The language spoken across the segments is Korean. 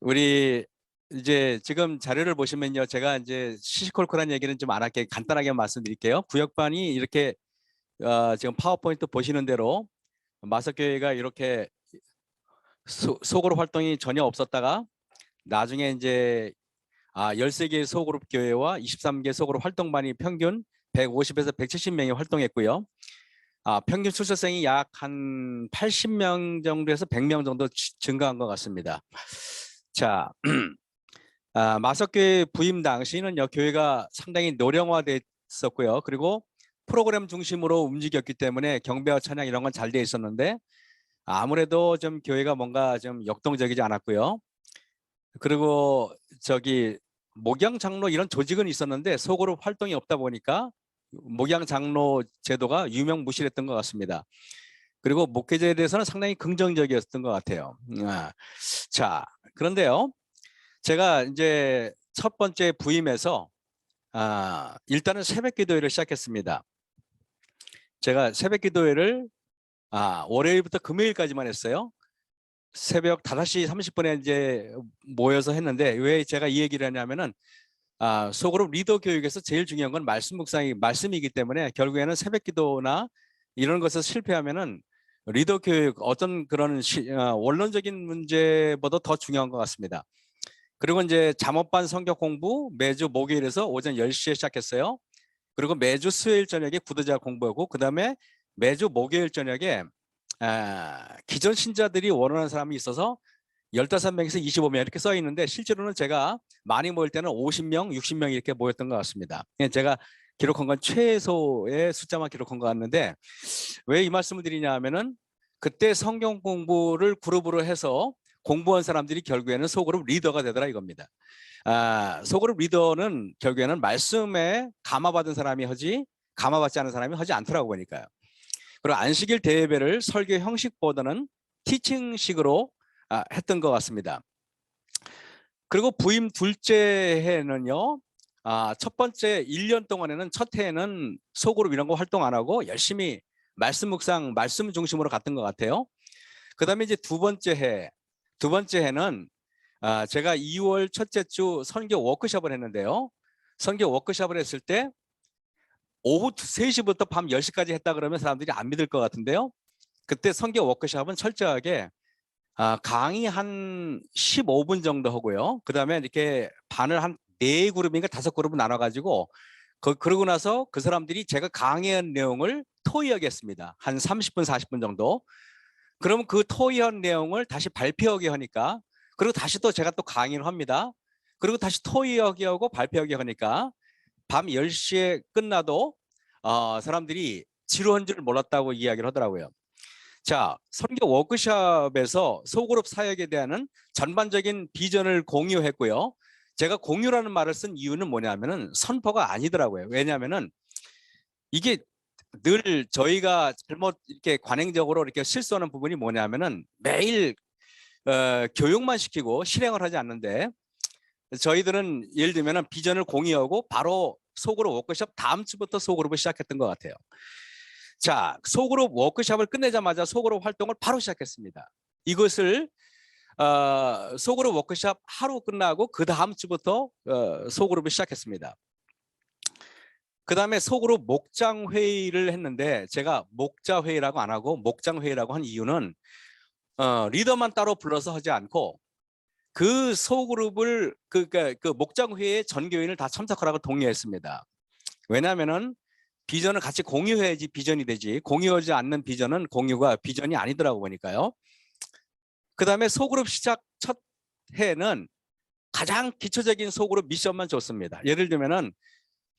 우리 이제 지금 자료를 보시면요. 제가 이제 시시콜콜한 얘기는 좀 안 할게 간단하게 말씀드릴게요. 구역반이 이렇게 지금 파워포인트 보시는 대로 마석교회가 이렇게 소그룹 활동이 전혀 없었다가 나중에 이제 13개 소그룹 교회와 23개 소그룹 활동반이 평균 150에서 170명이 활동했고요. 평균 출석생이 약 한 80명 정도에서 100명 정도 증가한 것 같습니다. 자, 마석교회 부임 당시는요, 교회가 상당히 노령화됐었고요. 그리고 프로그램 중심으로 움직였기 때문에 경배와 찬양 이런 건 잘 돼 있었는데 아무래도 좀 교회가 뭔가 좀 역동적이지 않았고요. 그리고 목양 장로 이런 조직은 있었는데 속으로 활동이 없다 보니까 목양 장로 제도가 유명무실했던 것 같습니다. 그리고 목회자에 대해서는 상당히 긍정적이었던 것 같아요. 자, 그런데요, 제가 이제 첫 번째 부임에서 일단은 새벽 기도회를 시작했습니다. 제가 새벽 기도회를 월요일부터 금요일까지만 했어요. 새벽 5시 30분에 이제 모여서 했는데 왜 제가 이 얘기를 하냐면은 소그룹 리더 교육에서 제일 중요한 건 말씀 묵상이 말씀이기 때문에 결국에는 새벽 기도나 이런 것에서 실패하면은 리더 교육 어떤 그런 원론적인 문제보다 더 중요한 것 같습니다. 그리고 이제 잠언반 성경 공부 매주 목요일에서 오전 10시에 시작했어요. 그리고 매주 수요일 저녁에 구도자 공부하고 그다음에 매주 목요일 저녁에 기존 신자들이 원하는 사람이 있어서 15명에서 25명 이렇게 써 있는데 실제로는 제가 많이 모일 때는 50명, 60명 이렇게 모였던 것 같습니다. 제가 기록한 건 최소의 숫자만 기록한 것 같는데 왜 이 말씀을 드리냐 하면은 그때 성경 공부를 그룹으로 해서 공부한 사람들이 결국에는 소그룹 리더가 되더라 이겁니다. 소그룹 리더는 결국에는 말씀에 감화받은 사람이 하지 감화받지 않은 사람이 하지 않더라고 보니까요. 그리고 안식일 대예배를 설교 형식보다는 티칭식으로 했던 것 같습니다. 그리고 부임 둘째 해는요. 첫 번째 1년 동안에는 첫 해에는 소그룹 이런 거 활동 안 하고 열심히 말씀 묵상, 말씀 중심으로 갔던 것 같아요. 그 다음에 이제 두 번째 해는 제가 2월 첫째 주 선교 워크숍을 했는데요. 선교 워크숍을 했을 때 오후 3시부터 밤 10시까지 했다 그러면 사람들이 안 믿을 것 같은데요. 그때 선교 워크숍은 철저하게 강의 한 15분 정도 하고요. 그 다음에 이렇게 반을 한 4그룹인가 5그룹을 나눠가지고 그러고 나서 그 사람들이 제가 강의한 내용을 토의하겠습니다. 한 30분, 40분 정도. 그러면 그 토의한 내용을 다시 발표하게 하니까 그리고 다시 또 제가 또 강의를 합니다. 그리고 다시 토의하게 하고 발표하게 하니까 밤 10시에 끝나도 사람들이 지루한 줄 몰랐다고 이야기를 하더라고요. 자, 선교 워크숍에서 소그룹 사역에 대한 전반적인 비전을 공유했고요. 제가 공유라는 말을 쓴 이유는 뭐냐면은 선포가 아니더라고요. 왜냐하면은 이게 늘 저희가 잘못 이렇게 관행적으로 이렇게 실수하는 부분이 뭐냐면은 매일 교육만 시키고 실행을 하지 않는데 저희들은 예를 들면은 비전을 공유하고 바로 소그룹 워크숍 다음 주부터 소그룹을 시작했던 것 같아요. 자, 소그룹 워크숍을 끝내자마자 소그룹 활동을 바로 시작했습니다. 이것을 소그룹 워크숍 하루 끝나고 그 다음 주부터 소그룹을 시작했습니다. 그 다음에 소그룹 목장 회의를 했는데 제가 목자 회의라고 안 하고 목장 회의라고 한 이유는 리더만 따로 불러서 하지 않고 그 소그룹을 그 목장 회의에 전 교인을 다 참석하라고 동의했습니다. 왜냐하면은 비전을 같이 공유해야지 비전이 되지 공유하지 않는 비전은 공유가 비전이 아니더라고 보니까요. 그 다음에 소그룹 시작 첫 해는 가장 기초적인 소그룹 미션만 줬습니다. 예를 들면은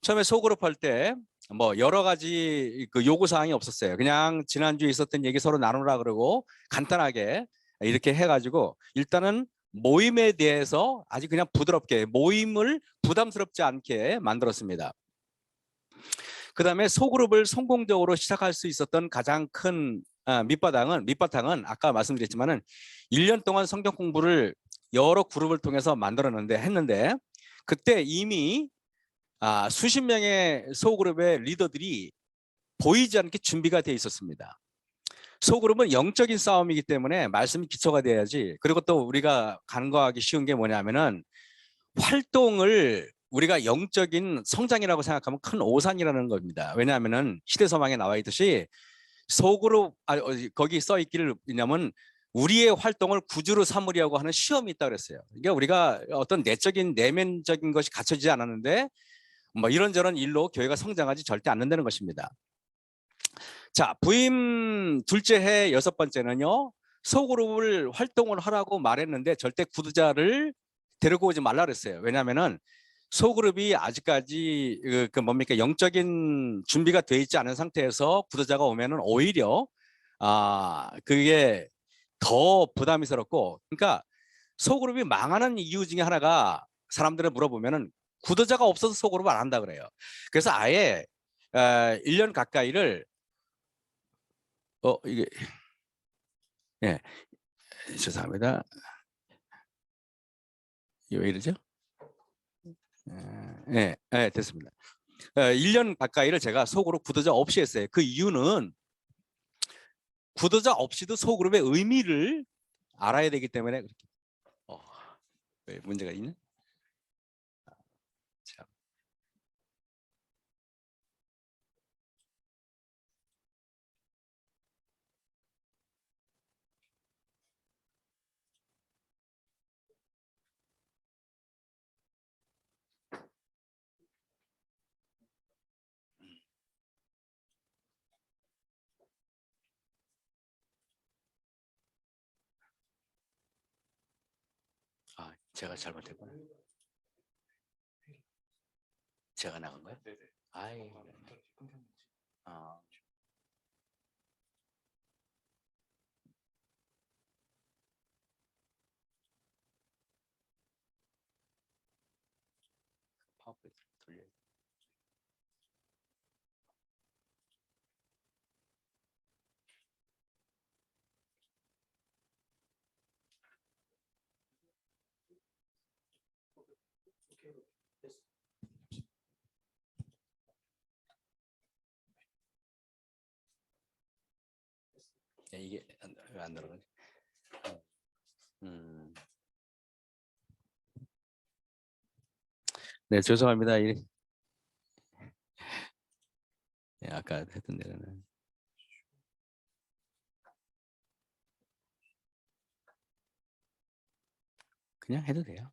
처음에 소그룹 할 때 뭐 여러 가지 그 요구 사항이 없었어요. 그냥 지난주에 있었던 얘기 서로 나누라 그러고 간단하게 이렇게 해가지고 일단은 모임에 대해서 아주 그냥 부드럽게 모임을 부담스럽지 않게 만들었습니다. 그 다음에 소그룹을 성공적으로 시작할 수 있었던 가장 큰 밑바탕은 아까 말씀드렸지만은 1년 동안 성경 공부를 여러 그룹을 통해서 했는데 그때 이미 수십 명의 소그룹의 리더들이 보이지 않게 준비가 돼 있었습니다. 소그룹은 영적인 싸움이기 때문에 말씀이 기초가 돼야지. 그리고 또 우리가 간과하기 쉬운 게 뭐냐면은 활동을 우리가 영적인 성장이라고 생각하면 큰 오산이라는 겁니다. 왜냐하면은 시대서망에 나와 있듯이 소그룹 거기 써 있기를 왜냐면 우리의 활동을 구주로 삼으려고 하는 시험이 있다 그랬어요. 그러니까 우리가 어떤 내적인 내면적인 것이 갖춰지지 않았는데 뭐 이런저런 일로 교회가 성장하지 절대 않는다는 것입니다. 자, 부임 둘째 해 여섯 번째는요. 소그룹을 활동을 하라고 말했는데 절대 구두자를 데리고 오지 말라 그랬어요. 왜냐하면은 소그룹이 아직까지 그 뭡니까 영적인 준비가 돼 있지 않은 상태에서 구두자가 오면은 오히려 그게 더 부담스럽고 그러니까 소그룹이 망하는 이유 중에 하나가 사람들을 물어보면은 구두자가 없어서 소그룹을 안 한다 그래요. 그래서 아예 1년 가까이를 이게 예 죄송합니다. 이거 왜 이러죠? 됐습니다. 1년 가까이를 제가 소그룹 구도자 없이 했어요. 그 이유는 구도자 없이도 소그룹의 의미를 알아야 되기 때문에 그렇게. 왜 문제가 있나? 참. 제가 잘못했구나. 제가 나간 거야? 네네. 아이. 파워포인트 돌려. 이게 왜 안 들어가지? 네, 죄송합니다. 아까 했던 대로는 그냥 해도 돼요.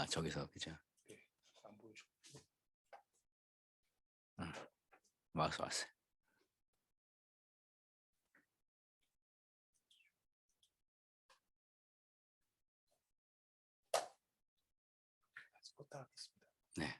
저기서 그죠? 왔어요. 부탁하겠습니다. 네.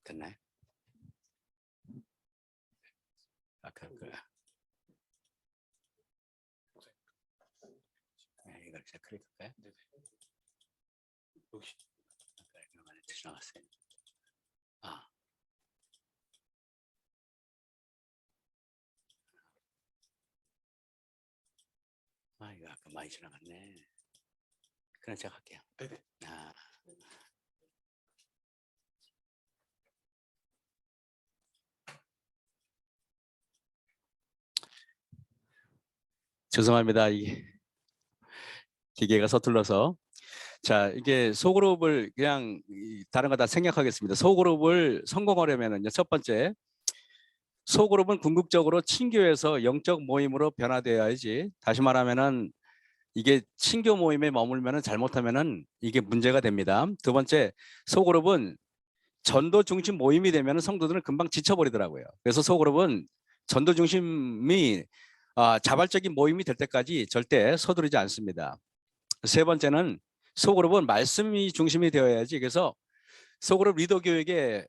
됐나요? 아까 이걸 제가 클릭할까요? 네네. 여기 이거 안에 지나갔어요. 이거 아까 많이 지나갔네. 그냥 제가 할게요. 네네. 죄송합니다. 이게 기계가 서툴러서. 자, 이게 소그룹을 그냥 다른 거 다 생략하겠습니다. 소그룹을 성공하려면은요, 첫 번째, 소그룹은 궁극적으로 친교에서 영적 모임으로 변화되어야지. 다시 말하면은 이게 친교 모임에 머물면은 잘못하면은 이게 문제가 됩니다. 두 번째, 소그룹은 전도 중심 모임이 되면 성도들은 금방 지쳐버리더라고요. 그래서 소그룹은 전도 중심이 자발적인 모임이 될 때까지 절대 서두르지 않습니다. 세 번째는 소그룹은 말씀이 중심이 되어야지. 그래서 소그룹 리더 교육에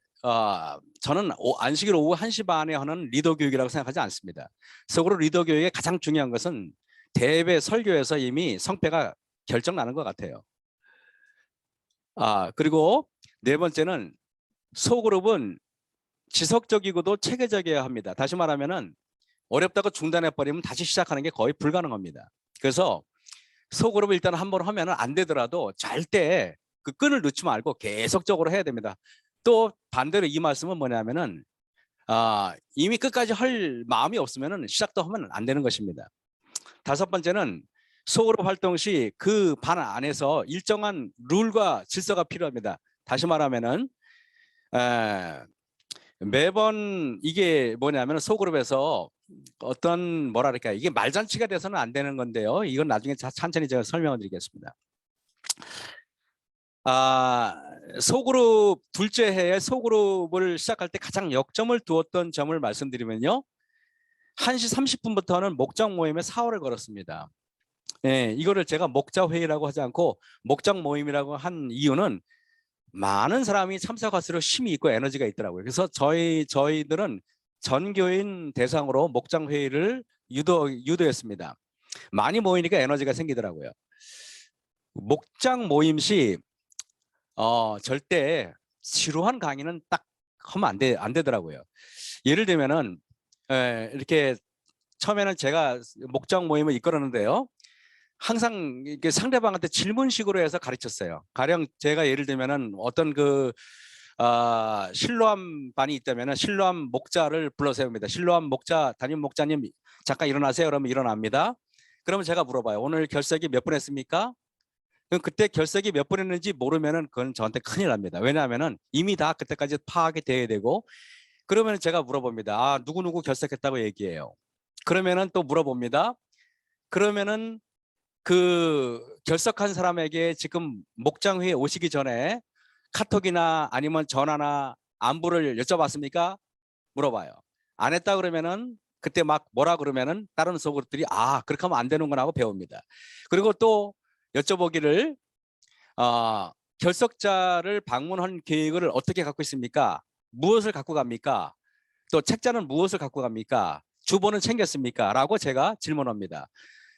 저는 안식일 오후 1시 반에 하는 리더 교육이라고 생각하지 않습니다. 소그룹 리더 교육의 가장 중요한 것은 대회 설교에서 이미 성패가 결정나는 것 같아요. 그리고 네 번째는 소그룹은 지속적이고도 체계적이어야 합니다. 다시 말하면은 어렵다고 중단해 버리면 다시 시작하는 게 거의 불가능합니다. 그래서 소그룹을 일단 한번 하면 안 되더라도 절대 그 끈을 놓지 말고 계속적으로 해야 됩니다. 또 반대로 이 말씀은 뭐냐면은 이미 끝까지 할 마음이 없으면은 시작도 하면 안 되는 것입니다. 다섯 번째는 소그룹 활동 시 그 반 안에서 일정한 룰과 질서가 필요합니다. 다시 말하면은 매번 이게 뭐냐면 소그룹에서 어떤 뭐랄까 이게 말잔치가 돼서는 안 되는 건데요. 이건 나중에 천천히 제가 설명을 드리겠습니다. 소그룹 둘째 해에 소그룹을 시작할 때 가장 역점을 두었던 점을 말씀드리면요. 1시 30분부터는 목장 모임에 사활을 걸었습니다. 예, 이거를 제가 목자 회의라고 하지 않고 목장 모임이라고 한 이유는 많은 사람이 참석할수록 힘이 있고 에너지가 있더라고요. 그래서 저희들은 전교인 대상으로 목장 회의를 유도했습니다. 많이 모이니까 에너지가 생기더라고요. 목장 모임 시 절대 지루한 강의는 딱 하면 안 되더라고요. 예를 들면은 이렇게 처음에는 제가 목장 모임을 이끌었는데요. 항상 이렇게 상대방한테 질문식으로 해서 가르쳤어요. 가령 제가 예를 들면은 어떤 실로암 반이 있다면은 실로암 목자를 불러 세웁니다. 실로암 목자 담임 목자님 잠깐 일어나세요. 그러면 일어납니다. 그러면 제가 물어봐요. 오늘 결석이 몇 분 했습니까? 그럼 그때 결석이 몇 분 했는지 모르면은 그건 저한테 큰일 납니다. 왜냐하면은 이미 다 그때까지 파악이 돼야 되고 그러면 제가 물어봅니다. 누구누구 결석했다고 얘기해요. 그러면은 또 물어봅니다. 그러면은 그 결석한 사람에게 지금 목장회에 오시기 전에 카톡이나 아니면 전화나 안부를 여쭤봤습니까? 물어봐요. 안 했다 그러면은 그때 막 뭐라 그러면은 다른 소그룹들이 그렇게 하면 안 되는구나 하고 배웁니다. 그리고 또 여쭤보기를 결석자를 방문한 계획을 어떻게 갖고 있습니까? 무엇을 갖고 갑니까? 또 책자는 무엇을 갖고 갑니까? 주보는 챙겼습니까? 라고 제가 질문합니다.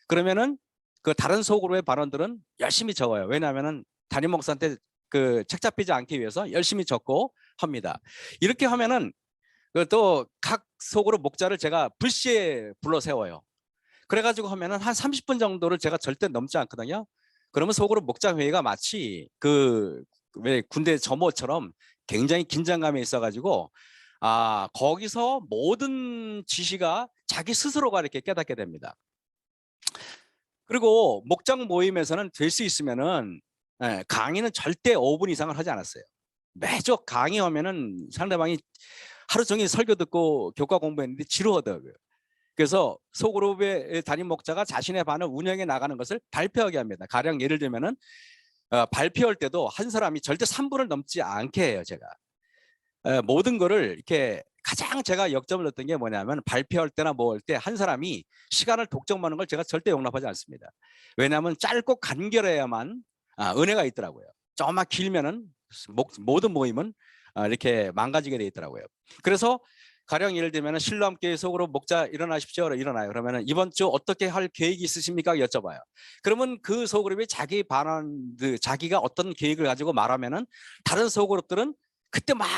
그러면은 그 다른 소그룹의 발언들은 열심히 적어요. 왜냐하면은 담임 목사한테 그 책 잡히지 않기 위해서 열심히 적고 합니다. 이렇게 하면은 또 각 소그룹 목자를 제가 불시에 불러 세워요. 그래가지고 하면은 한 30분 정도를 제가 절대 넘지 않거든요. 그러면 소그룹 목자 회의가 마치 왜 군대 점호처럼 굉장히 긴장감이 있어가지고 거기서 모든 지시가 자기 스스로가 이렇게 깨닫게 됩니다. 그리고 목장 모임에서는 될 수 있으면은 강의는 절대 5분 이상을 하지 않았어요. 매주 강의하면은 상대방이 하루 종일 설교 듣고 교과 공부했는데 지루하더라고요. 그래서 소그룹의 담임 목자가 자신의 반을 운영해 나가는 것을 발표하게 합니다. 가령 예를 들면은 발표할 때도 한 사람이 절대 3분을 넘지 않게 해요. 제가 모든 거를 이렇게 가장 제가 역점을 넣었던 게 뭐냐면 발표할 때나 뭐 할 때 한 사람이 시간을 독점하는 걸 제가 절대 용납하지 않습니다. 왜냐하면 짧고 간결해야만 은혜가 있더라고요. 조금만 길면은 모든 모임은 이렇게 망가지게 돼 있더라고요. 그래서 가령 예를 들면 신랑교회 속으로 목자 일어나십시오. 일어나요. 그러면 이번 주 어떻게 할 계획이 있으십니까? 여쭤봐요. 그러면 그 소그룹이 자기 자기가 어떤 계획을 가지고 말하면은 다른 소그룹들은 그때 막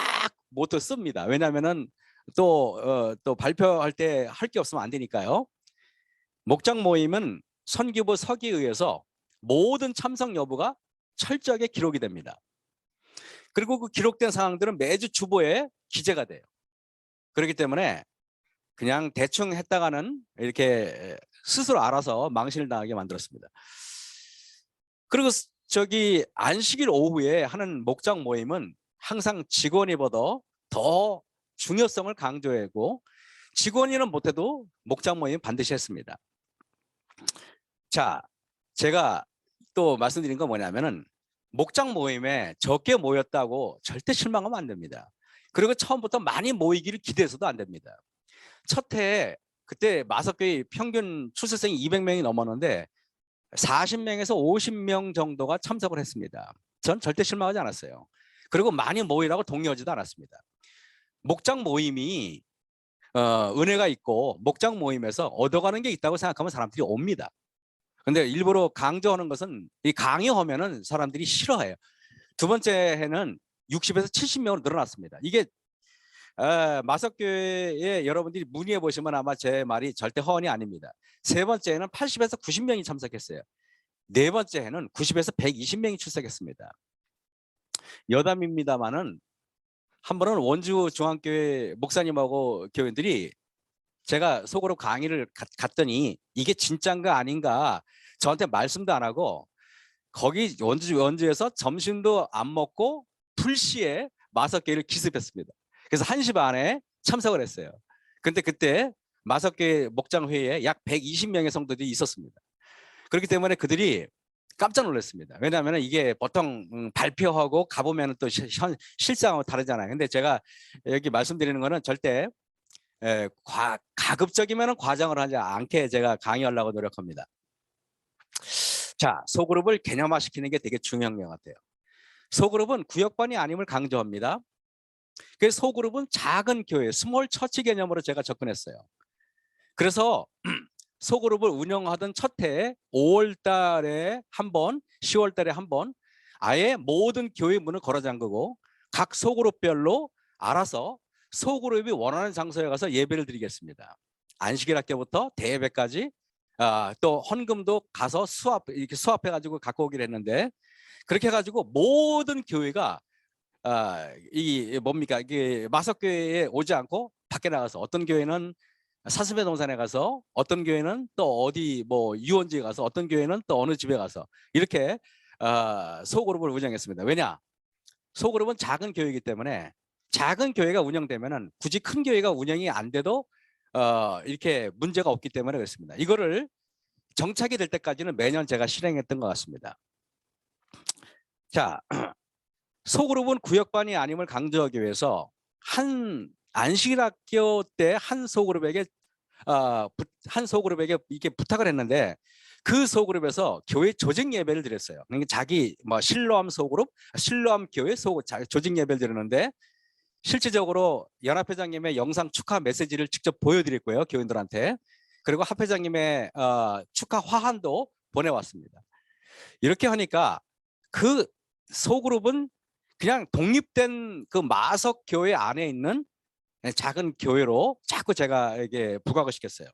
못 씁니다. 왜냐하면은 또 발표할 때 할 게 없으면 안 되니까요. 목장 모임은 선교부 서기에 의해서 모든 참석 여부가 철저하게 기록이 됩니다. 그리고 그 기록된 사항들은 매주 주보에 기재가 돼요. 그렇기 때문에 그냥 대충 했다가는 이렇게 스스로 알아서 망신을 당하게 만들었습니다. 그리고 저기 안식일 오후에 하는 목장 모임은 항상 직원이보다 더 중요성을 강조하고 직원이는 못해도 목장 모임 반드시 했습니다. 자, 제가 또 말씀드린 건 뭐냐면은 목장 모임에 적게 모였다고 절대 실망하면 안 됩니다. 그리고 처음부터 많이 모이기를 기대해서도 안 됩니다. 첫 해에 그때 마석교회 평균 출석생이 200명이 넘었는데 40명에서 50명 정도가 참석을 했습니다. 전 절대 실망하지 않았어요. 그리고 많이 모이라고 독려하지도 않았습니다. 목장 모임이 은혜가 있고 목장 모임에서 얻어가는 게 있다고 생각하면 사람들이 옵니다. 근데 일부러 강조하는 것은 이 강요하면은 사람들이 싫어해요. 두 번째 해는 60에서 70명으로 늘어났습니다. 이게 마석교회에 여러분들이 문의해 보시면 아마 제 말이 절대 허언이 아닙니다. 세 번째에는 80에서 90명이 참석했어요. 네 번째 해는 90에서 120명이 출석했습니다. 여담입니다만은 한 번은 원주 중앙교회 목사님하고 교인들이 제가 속으로 강의를 갔더니 이게 진짠가 아닌가 저한테 말씀도 안 하고 거기 원주에서 점심도 안 먹고 풀시에 마석교회를 기습했습니다. 그래서 1시 반에 참석을 했어요. 근데 그때 마석교회 목장회의에 약 120명의 성도들이 있었습니다. 그렇기 때문에 그들이 깜짝 놀랐습니다. 왜냐하면 이게 보통 발표하고 가보면 또 실상하고 다르잖아요. 근데 제가 여기 말씀드리는 거는 절대 가급적이면 과장을 하지 않게 제가 강의하려고 노력합니다. 자, 소그룹을 개념화시키는 게 되게 중요한 것 같아요. 소그룹은 구역반이 아님을 강조합니다. 그래서 소그룹은 작은 교회, 스몰 처치 개념으로 제가 접근했어요. 그래서 소그룹을 운영하던 첫 해에 5월 달에 한 번, 10월 달에 한 번 아예 모든 교회 문을 걸어 잠그고 각 소그룹별로 알아서 소그룹이 원하는 장소에 가서 예배를 드리겠습니다. 안식일 학교부터 대예배까지 또 헌금도 가서 이렇게 수합해 가지고 갖고 오기로 했는데 그렇게 해 가지고 모든 교회가 이 뭡니까 이게 마석교회에 오지 않고 밖에 나가서 어떤 교회는 사슴의 동산에 가서 어떤 교회는 또 어디 뭐 유원지에 가서 어떤 교회는 또 어느 집에 가서 이렇게 소그룹을 운영했습니다. 왜냐? 소그룹은 작은 교회이기 때문에 작은 교회가 운영되면은 굳이 큰 교회가 운영이 안 돼도 이렇게 문제가 없기 때문에 그렇습니다. 이거를 정착이 될 때까지는 매년 제가 실행했던 것 같습니다. 자, 소그룹은 구역반이 아님을 강조하기 위해서 한 안식일 학교 때 한 소그룹에게 이렇게 부탁을 했는데 그 소그룹에서 교회 조직 예배를 드렸어요. 그러니까 자기 뭐 실로암 소그룹, 실로암 교회 조직 예배를 드렸는데 실질적으로 연합회장님의 영상 축하 메시지를 직접 보여드렸고요, 교인들한테. 그리고 합회장님의 축하 화환도 보내왔습니다. 이렇게 하니까 그 소그룹은 그냥 독립된 그 마석 교회 안에 있는 작은 교회로 자꾸 제가 이게 부각을 시켰어요.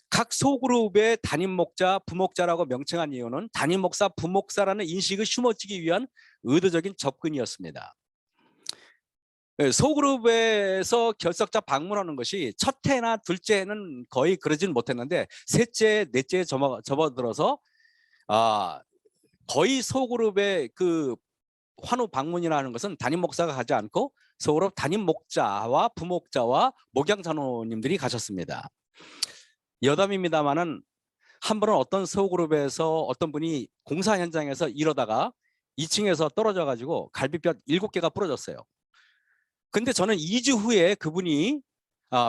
각 소그룹의 담임 목자, 부목자라고 명칭한 이유는 담임 목사, 부목사라는 인식을 심어주기 위한 의도적인 접근이었습니다. 소그룹에서 결석자 방문하는 것이 첫 해나 둘째 해는 거의 그러진 못했는데 셋째, 넷째에 접어들어서 거의 소그룹의 그 환우 방문이라는 것은 담임 목사가 가지 않고 소그룹 담임 목자와 부목자와 목양 장로님들이 가셨습니다. 여담입니다만은 한 번은 어떤 소그룹에서 어떤 분이 공사 현장에서 이러다가 2층에서 떨어져 가지고 갈비뼈 7개가 부러졌어요. 근데 저는 2주 후에 그분이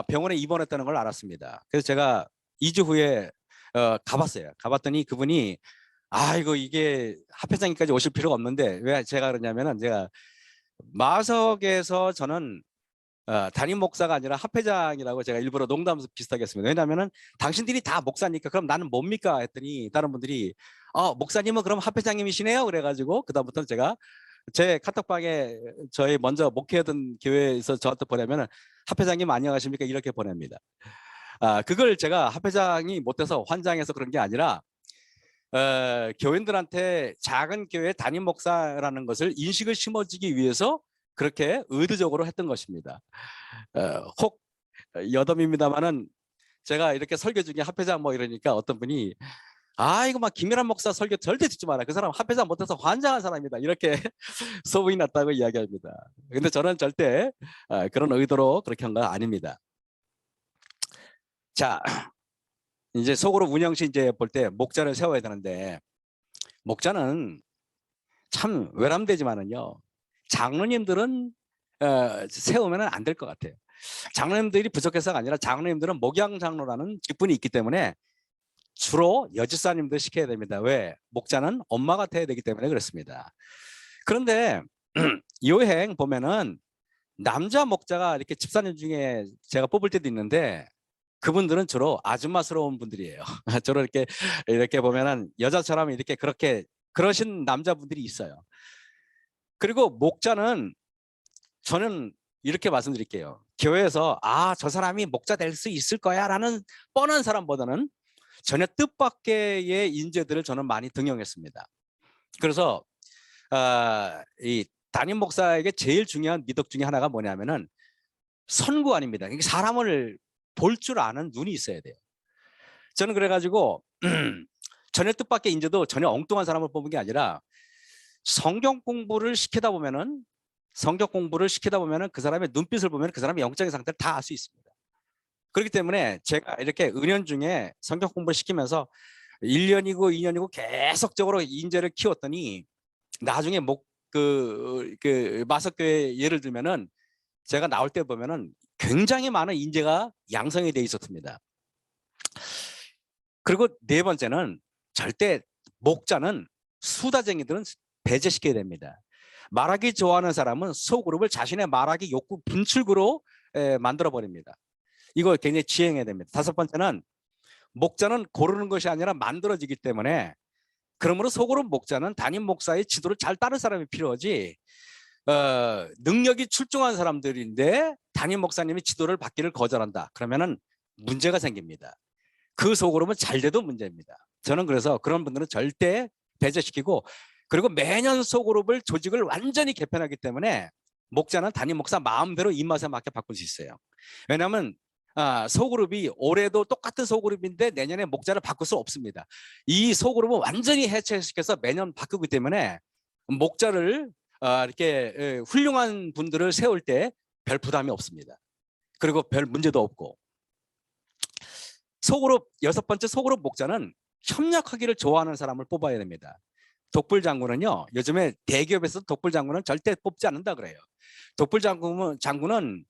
병원에 입원했다는 걸 알았습니다. 그래서 제가 2주 후에 가봤어요. 가봤더니 그분이 이게 합회장님까지 오실 필요가 없는데 왜 제가 그러냐면은 제가 마석에서 저는 담임 목사가 아니라 합회장이라고 제가 일부러 농담 비슷하게 했습니다. 왜냐하면은 당신들이 다 목사니까 그럼 나는 뭡니까 했더니 다른 분들이 목사님은 그럼 합회장님이시네요. 그래가지고 그다음부터는 제가 제 카톡방에 저희 먼저 목회하던 교회에서 저한테 보내면은 합회장님 안녕하십니까 이렇게 보냅니다. 그걸 제가 합회장이 못돼서 환장해서 그런 게 아니라 교인들한테 작은 교회 담임 목사라는 것을 인식을 심어주기 위해서 그렇게 의도적으로 했던 것입니다. 혹 여담입니다만은 제가 이렇게 설교 중에 합회장 뭐 이러니까 어떤 분이 이거 막 김일환 목사 설교 절대 듣지 마라. 그 사람 합회장 못해서 환장한 사람이다. 이렇게 소문이 났다고 이야기합니다. 근데 저는 절대 그런 의도로 그렇게 한 거 아닙니다. 자, 이제 속으로 운영시 이제 볼 때 목자를 세워야 되는데 목자는 참 외람되지만은요 장로님들은 세우면 안 될 것 같아요. 장로님들이 부족해서가 아니라 장로님들은 목양 장로라는 직분이 있기 때문에 주로 여집사님들 시켜야 됩니다. 왜? 목자는 엄마 같아야 되기 때문에 그렇습니다. 그런데 여행 보면은 남자 목자가 이렇게 집사님 중에 제가 뽑을 때도 있는데 그분들은 주로 아줌마스러운 분들이에요. 주로 이렇게 보면은 여자처럼 이렇게 그렇게 그러신 남자분들이 있어요. 그리고 목자는 저는 이렇게 말씀드릴게요. 교회에서 저 사람이 목자 될 수 있을 거야라는 뻔한 사람보다는 전혀 뜻밖의 인재들을 저는 많이 등용했습니다. 그래서 이 담임 목사에게 제일 중요한 미덕 중에 하나가 뭐냐면은 선구안입니다. 사람을 볼 줄 아는 눈이 있어야 돼요. 저는 그래가지고 전혀 뜻밖의 인재도 전혀 엉뚱한 사람을 뽑은 게 아니라 성경 공부를 시키다 보면은 그 사람의 눈빛을 보면 그 사람의 영적인 상태를 다 알 수 있습니다. 그렇기 때문에 제가 이렇게 은연 중에 성경 공부를 시키면서 1년이고 2년이고 계속적으로 인재를 키웠더니 나중에 마석교회 예를 들면은 제가 나올 때 보면은 굉장히 많은 인재가 양성이 돼 있었습니다. 그리고 네 번째는 절대 목자는 수다쟁이들은 배제시켜야 됩니다. 말하기 좋아하는 사람은 소그룹을 자신의 말하기 욕구 분출구로 만들어 버립니다. 이거 굉장히 지행해야 됩니다. 다섯 번째는 목자는 고르는 것이 아니라 만들어지기 때문에 그러므로 소그룹 목자는 담임 목사의 지도를 잘 따를 사람이 필요하지 능력이 출중한 사람들인데 담임 목사님이 지도를 받기를 거절한다. 그러면은 문제가 생깁니다. 그 소그룹은 잘 돼도 문제입니다. 저는 그래서 그런 분들은 절대 배제시키고 그리고 매년 소그룹을 조직을 완전히 개편하기 때문에 목자는 담임 목사 마음대로 입맛에 맞게 바꿀 수 있어요. 왜냐하면 소그룹이 올해도 똑같은 소그룹인데 내년에 목자를 바꿀 수 없습니다. 이 소그룹은 완전히 해체시켜서 매년 바꾸기 때문에 목자를 이렇게 훌륭한 분들을 세울 때 별 부담이 없습니다. 그리고 별 문제도 없고 여섯 번째 소그룹 목자는 협력하기를 좋아하는 사람을 뽑아야 됩니다. 독불 장군은요, 요즘에 대기업에서 독불 장군은 절대 뽑지 않는다 그래요. 독불 장군은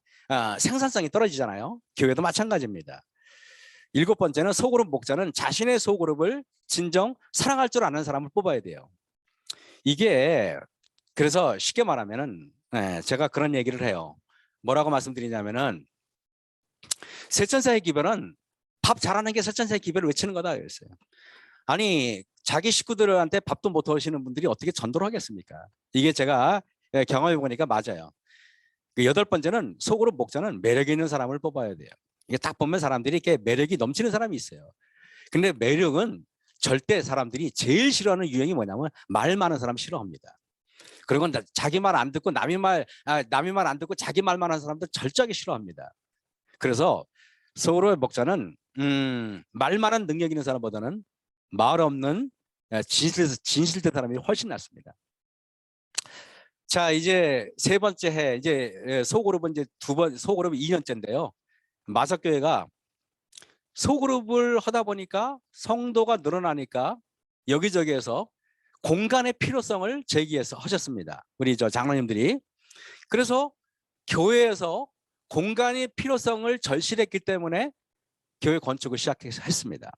생산성이 떨어지잖아요. 교회도 마찬가지입니다. 일곱 번째는 소그룹 목자는 자신의 소그룹을 진정 사랑할 줄 아는 사람을 뽑아야 돼요. 이게 그래서 쉽게 말하면은 제가 그런 얘기를 해요. 뭐라고 말씀드리냐면은 세천사의 기별은 밥 잘하는 게 세천사의 기별을 외치는 거다 그랬어요. 아니 자기 식구들한테 밥도 못 하시는 분들이 어떻게 전도를 하겠습니까? 이게 제가 경험해 보니까 맞아요. 그 여덟 번째는 소그룹 목자는 매력 있는 사람을 뽑아야 돼요. 이게 딱 보면 사람들이 이렇게 매력이 넘치는 사람이 있어요. 근데 매력은 절대 사람들이 제일 싫어하는 유형이 뭐냐면 말 많은 사람 싫어합니다. 그리고 자기 말 안 듣고 남이 말 안 듣고 자기 말만 하는 사람들 절저하게 싫어합니다. 그래서 소그룹 목자는 말 많은 능력 있는 사람보다는 말 없는 진실된 사람이 훨씬 낫습니다. 자, 이제 세 번째 해 이제 소그룹은 이제 소그룹이 2년째인데요. 마석교회가 소그룹을 하다 보니까 성도가 늘어나니까 여기저기에서 공간의 필요성을 제기해서 하셨습니다. 우리 장로님들이. 그래서 교회에서 공간의 필요성을 절실했기 때문에 교회 건축을 시작했습니다.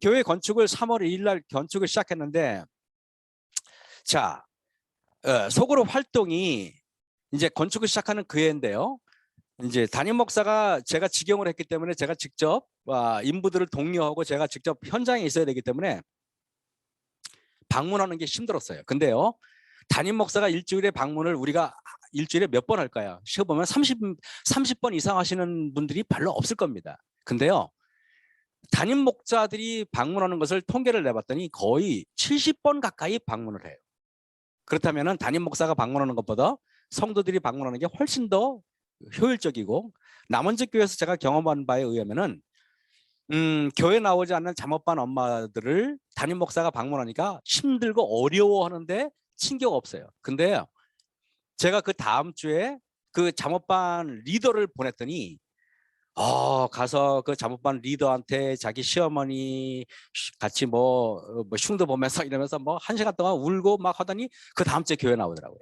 교회 건축을 3월 2일 날 건축을 시작했는데 자, 소그룹 활동이 이제 건축을 시작하는 그 해인데요. 이제 담임 목사가 제가 직영을 했기 때문에 제가 직접 인부들을 독려하고 제가 직접 현장에 있어야 되기 때문에 방문하는 게 힘들었어요. 근데요, 담임 목사가 일주일에 방문을 우리가 일주일에 몇 번 할까요? 시어보면 30번 이상 하시는 분들이 별로 없을 겁니다. 근데요, 담임 목자들이 방문하는 것을 통계를 내봤더니 거의 70번 가까이 방문을 해요. 그렇다면 담임 목사가 방문하는 것보다 성도들이 방문하는 게 훨씬 더 효율적이고, 남원집 교회에서 제가 경험한 바에 의하면은 교회 나오지 않는 잠업반 엄마들을 담임 목사가 방문하니까 힘들고 어려워하는데 친교가 없어요. 근데 제가 그 다음 주에 그 잠업반 리더를 보냈더니 가서 그 잠업반 리더한테 자기 시어머니 같이 뭐 흉도 보면서 이러면서 뭐 1시간 동안 울고 막 하더니 그 다음 주에 교회 나오더라고요.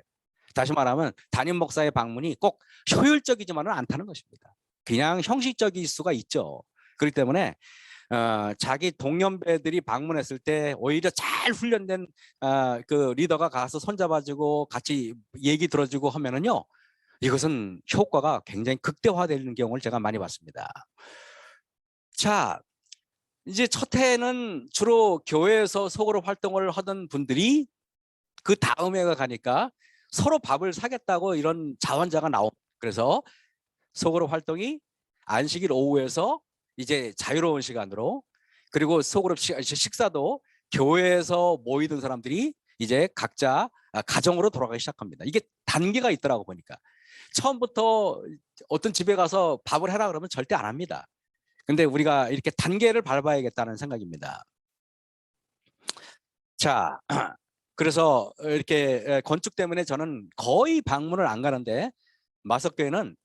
다시 말하면 담임 목사의 방문이 꼭 효율적이지만은 않다는 것입니다. 그냥 형식적일 수가 있죠. 그렇기 때문에 자기 동년배들이 방문했을 때 오히려 잘 훈련된 그 리더가 가서 손잡아주고 같이 얘기 들어주고 하면은요, 이것은 효과가 굉장히 극대화되는 경우를 제가 많이 봤습니다. 자, 이제 첫 해는 주로 교회에서 소그룹 활동을 하던 분들이 그 다음 해가 가니까 서로 밥을 사겠다고 이런 자원자가 나옵니다. 그래서 소그룹 활동이 안식일 오후에서 이제 자유로운 시간으로, 그리고 소그룹 식사도 교회에서 모이던 사람들이 이제 각자 가정으로 돌아가기 시작합니다. 이게 단계가 있더라고 보니까. 처음부터 어떤 집에 가서 밥을 해라 그러면 절대 안 합니다. 근데 우리가 이렇게 단계를 밟아야겠다는 생각입니다. 자, 그래서 이렇게 건축 때문에 저는 거의 방문을 안 가는데, 마석교회는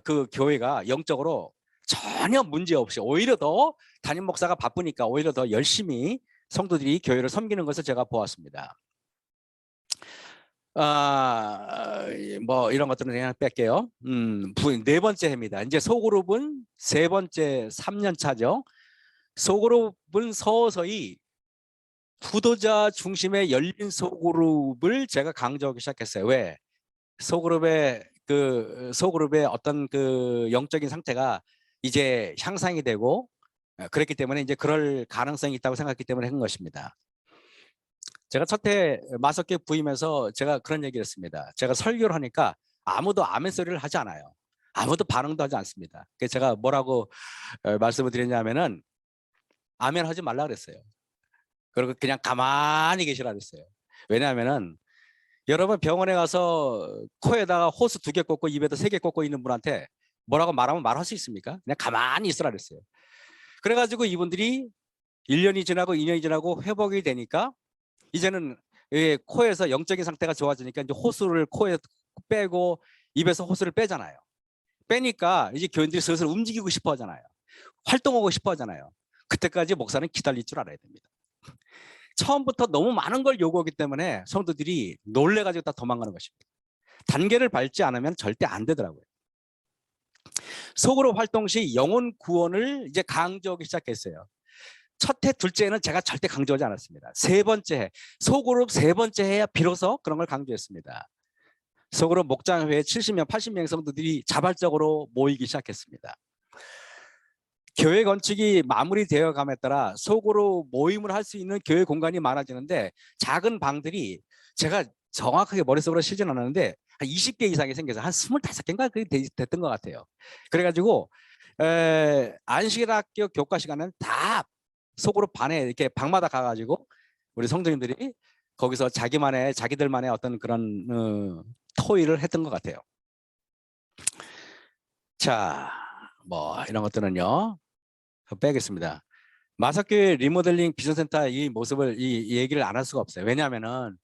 그 교회가 영적으로 전혀 문제 없이, 오히려 더 담임 목사가 바쁘니까 오히려 더 열심히 성도들이 교회를 섬기는 것을 제가 보았습니다. 뭐 이런 것들은 그냥 뺄게요. 네 번째 해입니다. 이제 소그룹은 세 번째 3년 차죠. 소그룹은 서서히 구도자 중심의 열린 소그룹을 제가 강조하기 시작했어요. 왜? 소그룹의 어떤 그 영적인 상태가 이제 향상이 되고, 그랬기 때문에 이제 그럴 가능성이 있다고 생각했기 때문에 한 것입니다. 제가 첫 해 마석교회 부임해서 제가 그런 얘기를 했습니다. 제가 설교를 하니까 아무도 아멘 소리를 하지 않아요. 아무도 반응도 하지 않습니다. 그래서 제가 뭐라고 말씀을 드렸냐면은 아멘 하지 말라 그랬어요. 그리고 그냥 가만히 계시라 그랬어요. 왜냐하면은 여러분 병원에 가서 코에다가 호스 2개 꽂고 입에다 3개 꽂고 있는 분한테 뭐라고 말하면 말할 수 있습니까? 그냥 가만히 있으라 그랬어요. 그래가지고 이분들이 1년이 지나고 2년이 지나고 회복이 되니까 이제는 코에서 영적인 상태가 좋아지니까 이제 호수를 코에 빼고 입에서 호수를 빼잖아요. 빼니까 이제 교인들이 슬슬 움직이고 싶어 하잖아요. 활동하고 싶어 하잖아요. 그때까지 목사는 기다릴 줄 알아야 됩니다. 처음부터 너무 많은 걸 요구하기 때문에 성도들이 놀래가지고 다 도망가는 것입니다. 단계를 밟지 않으면 절대 안 되더라고요. 소그룹 활동 시 영혼 구원을 이제 강조하기 시작했어요. 첫 해, 둘째는 제가 절대 강조하지 않았습니다. 세 번째 해, 소그룹 세 번째 해야 비로소 그런 걸 강조했습니다. 소그룹 목장회에 70명, 80명 성도들이 자발적으로 모이기 시작했습니다. 교회 건축이 마무리되어 감에 따라 소그룹 모임을 할 수 있는 교회 공간이 많아지는데, 작은 방들이 제가 정확하게 머릿속으로 실진 않았는데 한 20개 이상이 생겨서 한 25개인가 그게 됐던 것 같아요. 그래가지고 안식일학교 교과 시간은 다 소그룹 반에 이렇게 방마다 가가지고 우리 성도님들이 거기서 자기들만의 어떤 그런 토의를 했던 것 같아요. 자, 뭐 이런 것들은요 빼겠습니다. 마석교회 리모델링 비전센터 이 모습을 이 얘기를 안 할 수가 없어요. 왜냐하면은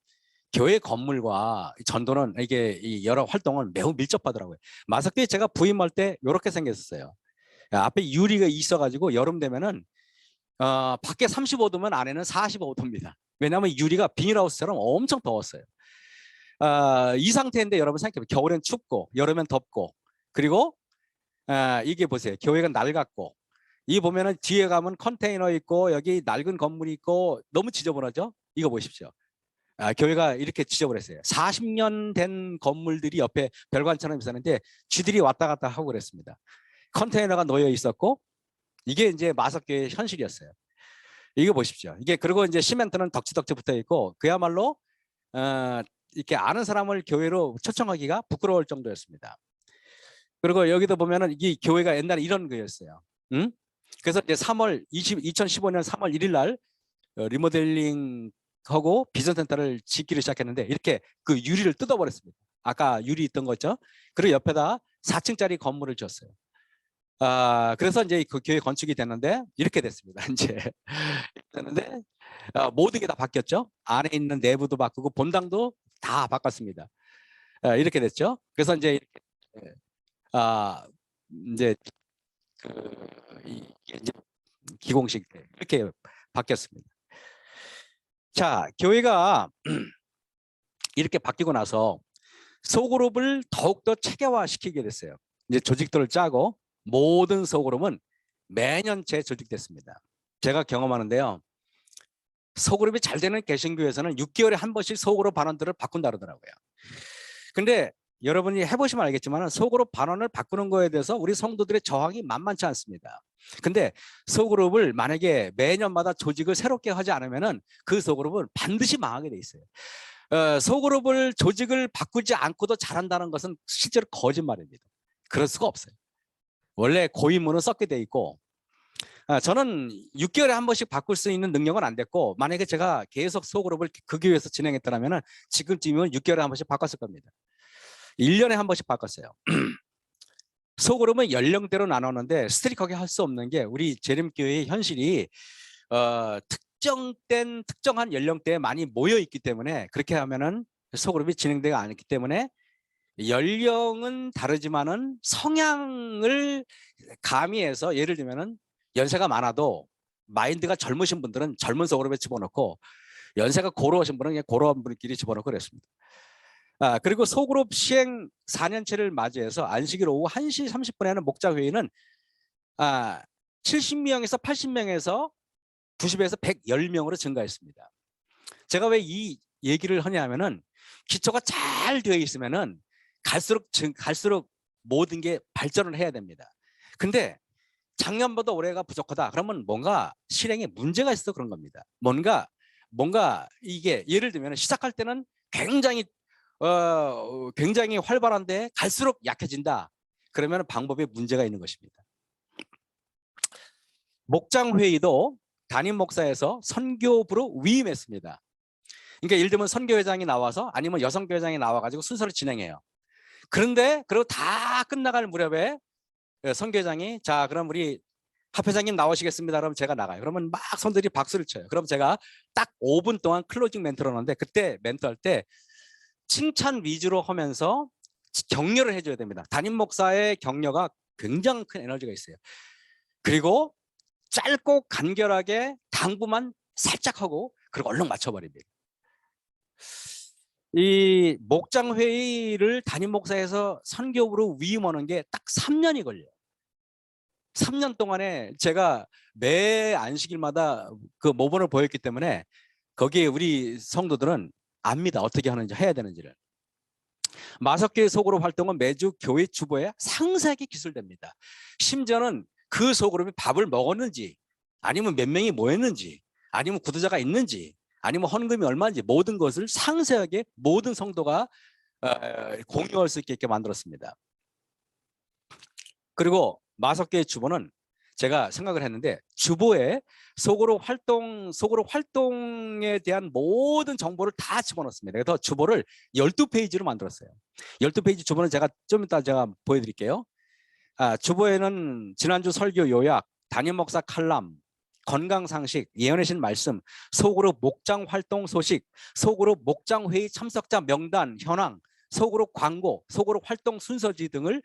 교회 건물과 전도는 이게 이 여러 활동은 매우 밀접하더라고요. 마석교회 제가 부임할 때 이렇게 생겼었어요. 앞에 유리가 있어가지고 여름 되면은 밖에 35도면 안에는 45도입니다. 왜냐하면 유리가 비닐하우스처럼 엄청 더웠어요. 이 상태인데 여러분 생각해보세요. 겨울엔 춥고 여름엔 덥고, 그리고 이게 보세요. 교회가 낡았고, 이 보면은 뒤에 가면 컨테이너 있고 여기 낡은 건물이 있고 너무 지저분하죠. 이거 보십시오. 교회가 이렇게 지저분했어요. 40년 된 건물들이 옆에 별관처럼 있었는데 쥐들이 왔다 갔다 하고 그랬습니다. 컨테이너가 놓여 있었고, 이게 이제 마석교회의 현실이었어요. 이거 보십시오. 이게 그리고 이제 시멘트는 덕지덕지 붙어 있고, 그야말로 이렇게 아는 사람을 교회로 초청하기가 부끄러울 정도였습니다. 그리고 여기도 보면은 이 교회가 옛날에 이런 거였어요. 응? 그래서 이제 2015년 3월 1일 날 리모델링하고 비전센터를 짓기를 시작했는데 이렇게 그 유리를 뜯어버렸습니다. 아까 유리 있던 거 있죠? 그리고 옆에다 4층짜리 건물을 지었어요. 그래서 이제 그 교회 건축이 됐는데 이렇게 됐습니다. 이제 됐는데 모든 게 다 바뀌었죠. 안에 있는 내부도 바꾸고 본당도 다 바꿨습니다. 이렇게 됐죠. 그래서 이제 이제 이제 기공식 이렇게 바뀌었습니다. 자, 교회가 이렇게 바뀌고 나서 소그룹을 더욱더 체계화시키게 됐어요. 이제 조직들을 짜고 모든 소그룹은 매년 재조직됐습니다. 제가 경험하는데요. 소그룹이 잘 되는 개신교에서는 6개월에 한 번씩 소그룹 반원들을 바꾼다 그러더라고요. 근데 여러분이 해보시면 알겠지만 소그룹 반원을 바꾸는 거에 대해서 우리 성도들의 저항이 만만치 않습니다. 근데 소그룹을 만약에 매년마다 조직을 새롭게 하지 않으면 그 소그룹은 반드시 망하게 돼 있어요. 소그룹을 조직을 바꾸지 않고도 잘한다는 것은 실제로 거짓말입니다. 그럴 수가 없어요. 원래 고인물은 썩게 돼 있고 저는 6개월에 한 번씩 바꿀 수 있는 능력은 안 됐고 만약에 제가 계속 소그룹을 그 교회에서 진행했더라면 지금쯤이면 6개월에 한 번씩 바꿨을 겁니다. 1년에 한 번씩 바꿨어요. 소그룹은 연령대로 나누는데 스트릭하게 할 수 없는 게 우리 재림교회의 현실이 특정한 연령대에 많이 모여 있기 때문에 그렇게 하면은 소그룹이 진행되지 않기 때문에 연령은 다르지만은 성향을 가미해서 예를 들면은 연세가 많아도 마인드가 젊으신 분들은 젊은 소그룹에 집어넣고 연세가 고루하신 분은 그냥 고루한 분들끼리 집어넣고 그랬습니다. 그리고 소그룹 시행 4년째를 맞이해서 안식일 오후 1시 30분에 하는 목자회의는 70명에서 80명에서 90에서 110명으로 증가했습니다. 제가 왜 이 얘기를 하냐면은 기초가 잘 되어 있으면은 갈수록 모든 게 발전을 해야 됩니다. 근데 작년보다 올해가 부족하다. 그러면 뭔가 실행에 문제가 있어서 그런 겁니다. 뭔가 이게 예를 들면 시작할 때는 굉장히 활발한데 갈수록 약해진다. 그러면 방법에 문제가 있는 것입니다. 목장회의도 담임 목사에서 선교부로 위임했습니다. 그러니까 예를 들면 선교회장이 나와서 아니면 여성교회장이 나와가지고 순서를 진행해요. 그런데 그리고 다 끝나갈 무렵에 선교회장이 자 그럼 우리 합회장님 나오시겠습니다. 그러면 제가 나가요. 그러면 막 손들이 박수를 쳐요. 그럼 제가 딱 5분 동안 클로징 멘트를 하는데 그때 멘트할 때 칭찬 위주로 하면서 격려를 해줘야 됩니다. 담임 목사의 격려가 굉장히 큰 에너지가 있어요. 그리고 짧고 간결하게 당부만 살짝 하고 그리고 얼른 맞춰버립니다. 이 목장 회의를 담임 목사에서 선교부로 위임하는 게 딱 3년이 걸려요. 3년 동안에 제가 매 안식일마다 그 모범을 보였기 때문에 거기에 우리 성도들은 압니다. 어떻게 하는지 해야 되는지를. 마석교회 소그룹 활동은 매주 교회 주보에 상세하게 기술됩니다. 심지어는 그 소그룹이 밥을 먹었는지 아니면 몇 명이 모였는지 아니면 구독자가 있는지 아니면 헌금이 얼마인지 모든 것을 상세하게 모든 성도가 공유할 수 있게 만들었습니다. 그리고 마석교회 주보는 제가 생각을 했는데 주보에 소그룹 활동에 대한 모든 정보를 다 집어넣습니다. 그래서 주보를 12페이지로 만들었어요. 12페이지 주보는 제가 좀 이따 제가 보여드릴게요. 주보에는 지난주 설교 요약, 담임 목사 칼럼, 건강 상식, 예언의 신 말씀, 소그룹 목장 활동 소식, 소그룹 목장 회의 참석자 명단, 현황, 소그룹 광고, 소그룹 활동 순서지 등을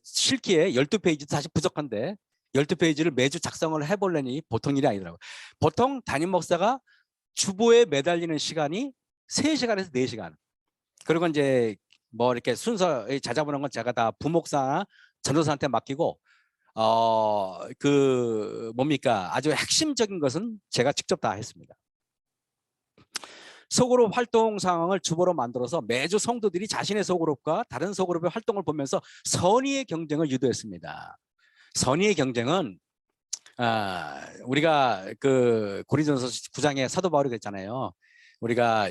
실기에 12페이지 사실 부족한데 12페이지를 매주 작성을 해보려니 보통 일이 아니더라고요. 보통 담임 목사가 주보에 매달리는 시간이 3시간에서 4시간. 그리고 이제 뭐 이렇게 순서에 찾아보는 건 제가 다 부목사나 전도사한테 맡기고 아주 핵심적인 것은 제가 직접 다 했습니다. 소그룹 활동 상황을 주보로 만들어서 매주 성도들이 자신의 소그룹과 다른 소그룹의 활동을 보면서 선의의 경쟁을 유도했습니다. 선의의 경쟁은 우리가 그 고린도전서 9장에 사도 바울이 그랬잖아요. 우리가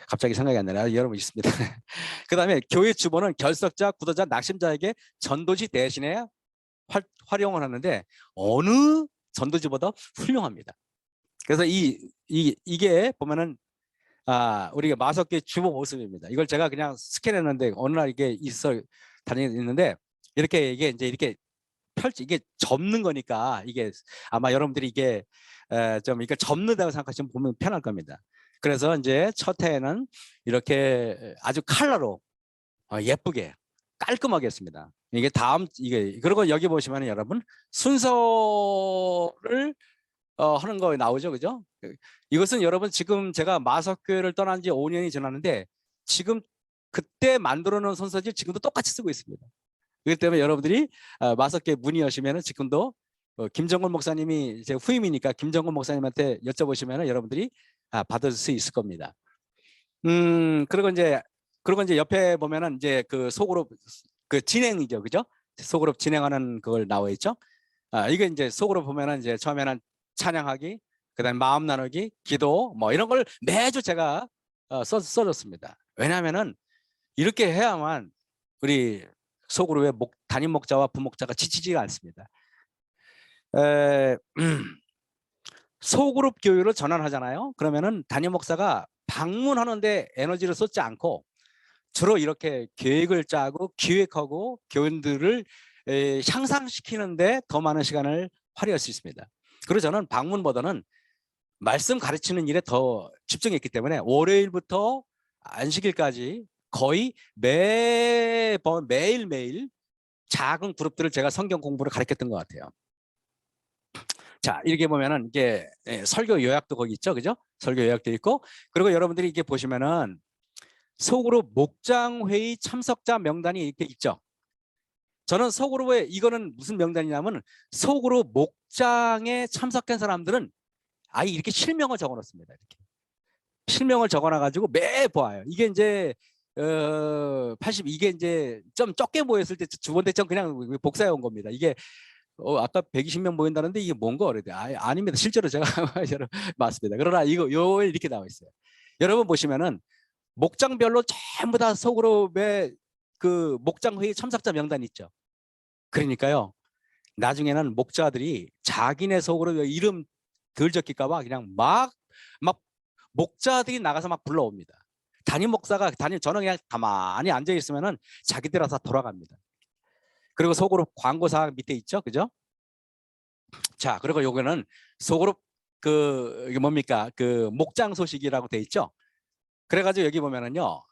갑자기 생각이 안 나요. 여러분 있습니다. 그다음에 교회 주보는 결석자, 구도자, 낙심자에게 전도지 대신에 활용을 하는데 어느 전도지보다 훌륭합니다. 그래서 이게 보면은 우리가 마석교회 주보 모습입니다. 이걸 제가 그냥 스캔했는데 어느 날 이게 있는데 이게 이제 이렇게 이게 접는 거니까 이게 아마 여러분들이 이게 좀 이렇게 접는다고 생각하시면 보면 편할 겁니다. 그래서 이제 첫 해에는 이렇게 아주 컬러로 예쁘게 깔끔하게 했습니다. 이게 그리고 여기 보시면 여러분 순서를 하는 거 나오죠, 그죠? 이것은 여러분 지금 제가 마석교회를 떠난 지 5년이 지났는데 지금 그때 만들어 놓은 손서질 지금도 똑같이 쓰고 있습니다. 그렇기 때문에 여러분들이 마석교회 문의 여시면은 지금도 김정건 목사님이 제 후임이니까 김정건 목사님한테 여쭤보시면은 여러분들이 받을 수 있을 겁니다. 그리고 이제 옆에 보면은 이제 그 소그룹 그 진행이죠, 그죠? 소그룹 진행하는 그걸 나와 있죠. 이게 이제 소그룹 보면은 이제 처음에는 찬양하기, 그다음에 마음 나누기, 기도 뭐 이런 걸 매주 제가 써줬습니다. 왜냐하면은 이렇게 해야만 우리 소그룹의 담임 목자와 부목자가 지치지가 않습니다. 소그룹 교육을 전환하잖아요. 그러면은 담임 목사가 방문하는데 에너지를 쏟지 않고 주로 이렇게 계획을 짜고 기획하고 교인들을 향상시키는데 더 많은 시간을 할애할 수 있습니다. 그리고 저는 방문보다는 말씀 가르치는 일에 더 집중했기 때문에 월요일부터 안식일까지 거의 매번 매일매일 작은 그룹들을 제가 성경 공부를 가르쳤던 것 같아요. 자, 이렇게 보면은 이게 설교 요약도 거기 있죠, 그죠? 설교 요약도 있고, 그리고 여러분들이 이게 보시면은 소그룹 목장 회의 참석자 명단이 이렇게 있죠. 저는 소그룹에 이거는 무슨 명단이냐면 소그룹 목장에 참석한 사람들은 아예 이렇게 실명을 적어놓습니다. 이렇게 실명을 적어놔가지고 매 보아요. 이게 이제 82개 이제 좀 적게 모였을 때 두 번째 좀 그냥 복사해 온 겁니다. 이게 아까 120명 모인다는데 이게 뭔가 그래요. 아닙니다. 실제로 제가 맞습니다. 그러나 요 이렇게 나와 있어요. 여러분 보시면은 목장별로 전부 다 소그룹의 그 목장 회의 참석자 명단이 있죠. 그러니까요. 나중에는 목자들이 자기네 속으로 이름 덜 적힐까봐 그냥 막 목자들이 나가서 막 불러옵니다. 담임 목사가 저는 그냥 가만히 앉아 있으면은 자기들 와서 돌아갑니다. 그리고 소그룹 광고사항 밑에 있죠, 그죠? 자, 그리고 요거는 소그룹 이게 뭡니까? 그 목장 소식이라고 돼 있죠. 그래가지고 여기 보면은요.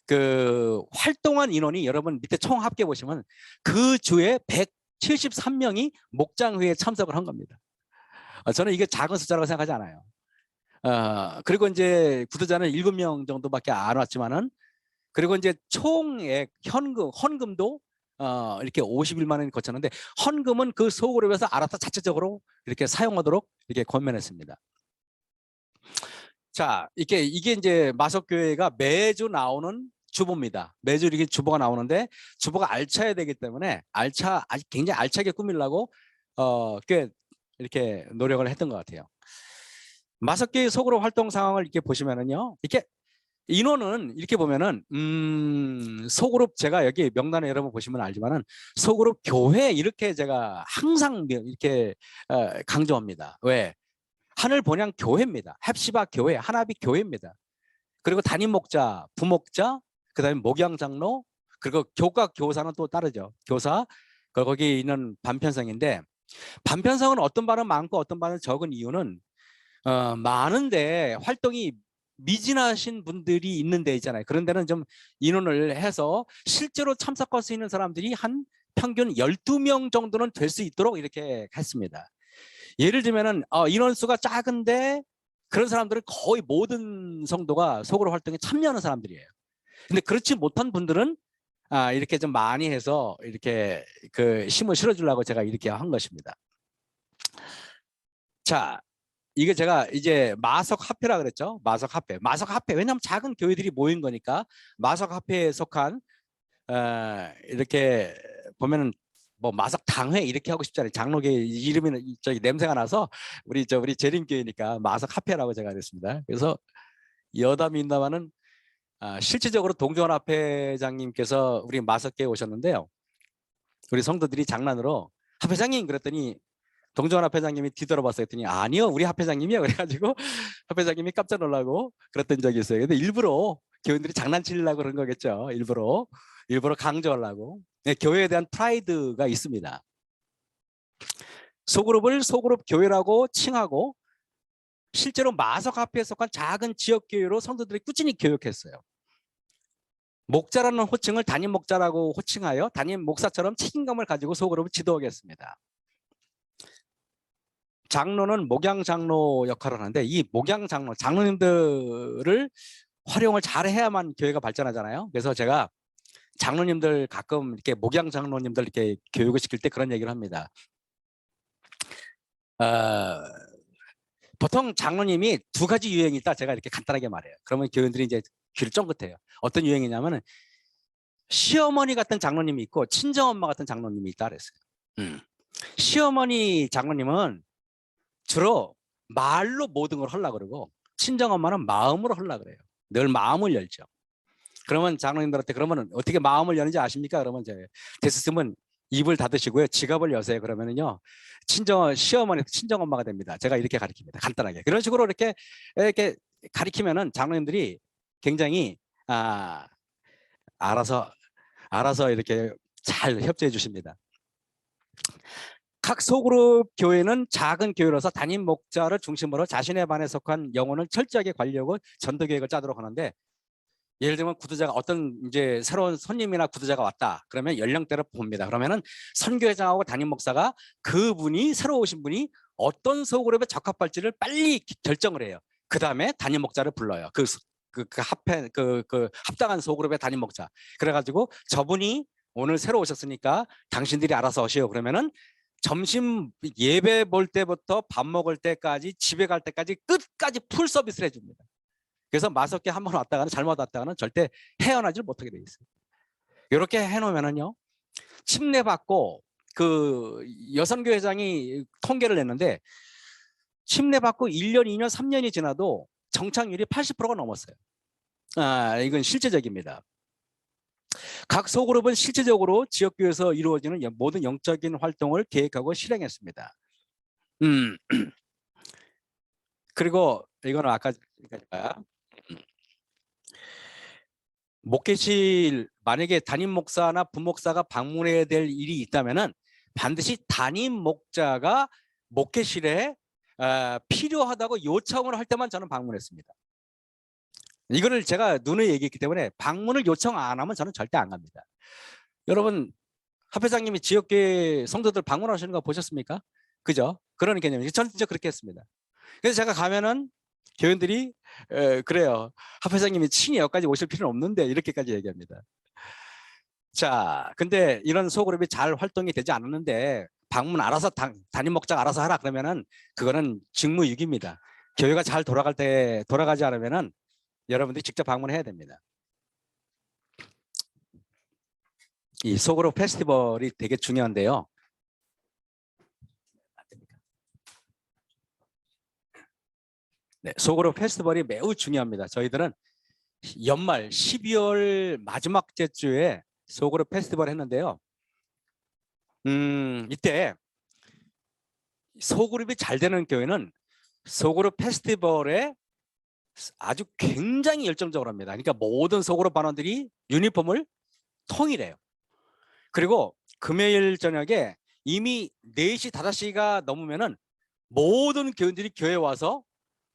그 활동한 인원이 여러분 밑에 총 합계 보시면 그 주에 173명이 목장회에 참석을 한 겁니다. 저는 이게 작은 숫자라고 생각하지 않아요. 그리고 이제 구독자는 7명 정도밖에 안 왔지만은 그리고 이제 총액 헌금도 이렇게 51만 원이 거쳤는데 헌금은 그 소그룹에서 알아서 자체적으로 이렇게 사용하도록 이렇게 권면했습니다. 자, 이게 이제 마석교회가 매주 나오는 주보입니다. 매주 이렇게 주보가 나오는데 주보가 알차야 되기 때문에 굉장히 알차게 꾸미려고 꽤 이렇게 노력을 했던 것 같아요. 마석교회 소그룹 활동 상황을 이렇게 보시면은요, 이렇게 인원은 이렇게 보면은 소그룹 제가 여기 명단에 여러분 보시면 알지만은 소그룹 교회 이렇게 제가 항상 이렇게 강조합니다. 왜? 하늘 본향 교회입니다. 헵시바 교회, 하나비 교회입니다. 그리고 담임 목자, 부목자, 그다음에 목양 장로, 그리고 교과 교사는 또 다르죠. 교사, 거기 있는 반편성인데 반편성은 어떤 반은 많고 어떤 반은 적은 이유는 많은데 활동이 미진하신 분들이 있는 데 있잖아요. 그런 데는 좀 인원을 해서 실제로 참석할 수 있는 사람들이 한 평균 12명 정도는 될 수 있도록 이렇게 했습니다. 예를 들면은 인원수가 작은데 그런 사람들은 거의 모든 성도가 소그룹 활동에 참여하는 사람들이에요. 근데 그렇지 못한 분들은 이렇게 좀 많이 해서 이렇게 그 힘을 실어주려고 제가 이렇게 한 것입니다. 자, 이게 제가 이제 마석합회라 그랬죠. 마석합회. 왜냐하면 작은 교회들이 모인 거니까 마석합회에 속한 이렇게 보면은 뭐 마석당회 이렇게 하고 싶잖아요. 장로교 이름이 저기 냄새가 나서 우리 재림교회니까 마석합회라고 제가 그랬습니다. 그래서 여담이 있나마는 실질적으로 동조원 합회장님께서 우리 마석교회 오셨는데요. 우리 성도들이 장난으로 합회장님 그랬더니 동조원 합회장님이 뒤돌아봤어요. 했더니 아니요, 우리 합회장님이요. 그래가지고 합회장님이 깜짝 놀라고 그랬던 적이 있어요. 근데 일부러 교인들이 장난치려고 그런 거겠죠. 일부러 강조하려고. 네, 교회에 대한 프라이드가 있습니다. 소그룹을 소그룹 교회라고 칭하고 실제로 마석합회에 속한 작은 지역교회로 성도들이 꾸준히 교육했어요. 목자라는 호칭을 담임 목자라고 호칭하여 담임 목사처럼 책임감을 가지고 소그룹을 지도하겠습니다. 장로는 목양 장로 역할을 하는데 이 목양 장로, 장로님들을 활용을 잘 해야만 교회가 발전하잖아요. 그래서 제가 장로님들 가끔 이렇게 목양 장로님들 이렇게 교육을 시킬 때 그런 얘기를 합니다. 보통 장로님이 두 가지 유형이 있다 제가 이렇게 간단하게 말해요. 그러면 교인들이 이제 귀를 쫑긋해요. 어떤 유형이냐면은 시어머니 같은 장로님이 있고 친정엄마 같은 장로님이 있다 그랬어요. 시어머니 장로님은 주로 말로 모든 걸 하려고 그러고 친정엄마는 마음으로 하려고 그래요. 늘 마음을 열죠. 그러면 장로님들한테 그러면 어떻게 마음을 여는지 아십니까? 그러면 이제 됐으면 입을 닫으시고요. 지갑을 여세요. 그러면은요. 시어머니 친정엄마가 됩니다. 제가 이렇게 가르칩니다. 간단하게. 그런 식으로 이렇게 가르치면은 장로님들이 굉장히 알아서 이렇게 잘 협조해 주십니다. 각 소그룹 교회는 작은 교회로서 담임 목자를 중심으로 자신의 반에 속한 영혼을 철저하게 관리하고 전도 계획을 짜도록 하는데, 예를 들면 구두자가 어떤 이제 새로운 손님이나 구두자가 왔다 그러면 연령대를 봅니다. 그러면은 선교회장하고 담임 목사가 그분이 새로 오신 분이 어떤 소그룹에 적합할지를 빨리 결정을 해요. 그 다음에 담임 목자를 불러요. 합당한 소그룹의 담임 목자. 그래가지고 저분이 오늘 새로 오셨으니까 당신들이 알아서 오시오. 그러면은 점심 예배 볼 때부터 밥 먹을 때까지 집에 갈 때까지 끝까지 풀 서비스를 해줍니다. 그래서 마석계 한 번 왔다가는 잘못 왔다가는 절대 헤어나질 못하게 돼 있어요. 이렇게 해놓으면은요, 침례받고 그 여선교회장이 통계를 냈는데 침례받고 1년, 2년, 3년이 지나도 정착률이 80%가 넘었어요. 이건 실제적입니다. 각 소그룹은 실제적으로 지역교회에서 이루어지는 모든 영적인 활동을 계획하고 실행했습니다. 그리고 이거는 아까 목회실 만약에 담임 목사나 부목사가 방문해야 될 일이 있다면은 반드시 담임 목자가 목회실에 필요하다고 요청을 할 때만 저는 방문했습니다. 이거를 제가 눈에 얘기했기 때문에 방문을 요청 안 하면 저는 절대 안 갑니다. 여러분 합회장님이 지역교회 성도들 방문하시는 거 보셨습니까? 그죠? 그런 개념이죠. 저는 진짜 그렇게 했습니다. 그래서 제가 가면은 교인들이 그래요. 합회장님이 친히 여기까지 오실 필요는 없는데 이렇게까지 얘기합니다. 자, 근데 이런 소그룹이 잘 활동이 되지 않았는데 방문 알아서 담임 목자가 알아서 하라 그러면은 그거는 직무유기입니다. 교회가 잘 돌아가지 않으면은 여러분들이 직접 방문해야 됩니다. 이 소그룹 페스티벌이 되게 중요한데요. 네, 소그룹 페스티벌이 매우 중요합니다. 저희들은 연말 12월 마지막 주에 소그룹 페스티벌 했는데요. 이때 소그룹이 잘 되는 교회는 소그룹 페스티벌에 아주 굉장히 열정적으로 합니다. 그러니까 모든 소그룹 반원들이 유니폼을 통일해요. 그리고 금요일 저녁에 이미 4시, 5시가 넘으면은 모든 교인들이 교회에 와서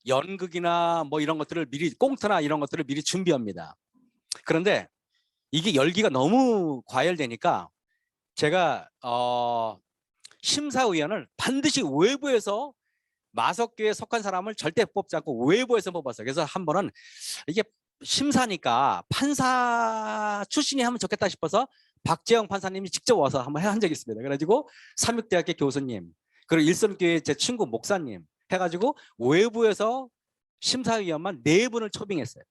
연극이나 뭐 이런 것들을 미리, 꽁트나 이런 것들을 미리 준비합니다. 그런데 이게 열기가 너무 과열되니까 제가 심사위원을 반드시 외부에서 마석교에 속한 사람을 절대 뽑지 않고 외부에서 뽑았어요. 그래서 한 번은 이게 심사니까 판사 출신이 하면 좋겠다 싶어서 박재영 판사님이 직접 와서 한번 한 적이 있습니다. 그래가지고 삼육대학교 교수님, 그리고 일선교회 제 친구 목사님 해가지고 외부에서 심사위원만 4분을 초빙했어요.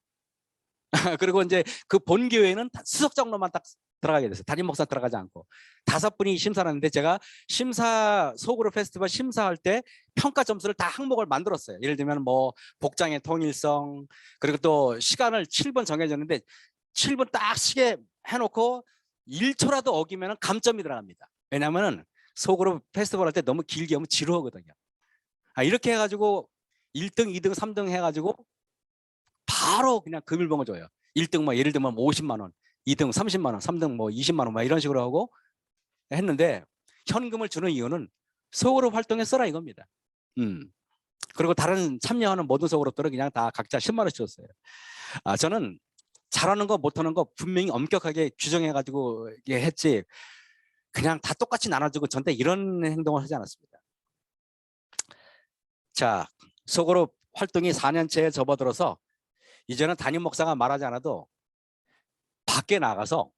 그리고 이제 그 본교회는 수석 장로만 딱 들어가게 됐어요. 담임 목사 들어가지 않고 5분이 심사를 하는데 제가 소그룹 페스티벌 심사할 때 평가 점수를 다 항목을 만들었어요. 예를 들면 뭐 복장의 통일성, 그리고 또 시간을 7분 정해졌는데 7분 딱 시계 해놓고 1초라도 어기면 감점이 들어갑니다. 왜냐하면 소그룹 페스티벌 할 때 너무 길게 하면 지루하거든요. 이렇게 해가지고 1등, 2등, 3등 해가지고 바로 그냥 금일봉을 줘요. 1등 뭐 예를 들면 50만 원, 2등 30만 원, 3등 뭐 20만 원 막 이런 식으로 하고 했는데 현금을 주는 이유는 소그룹 활동에 써라 이겁니다. 그리고 다른 참여하는 모든 소그룹들은 그냥 다 각자 10만 원씩 줬어요. 저는 잘하는 거 못하는 거 분명히 엄격하게 규정해가지고 했지 그냥 다 똑같이 나눠주고 전대 이런 행동을 하지 않았습니다. 자, 소그룹 활동이 4년째에 접어들어서 이제는 담임 목사가 말하지 않아도 밖에 나가서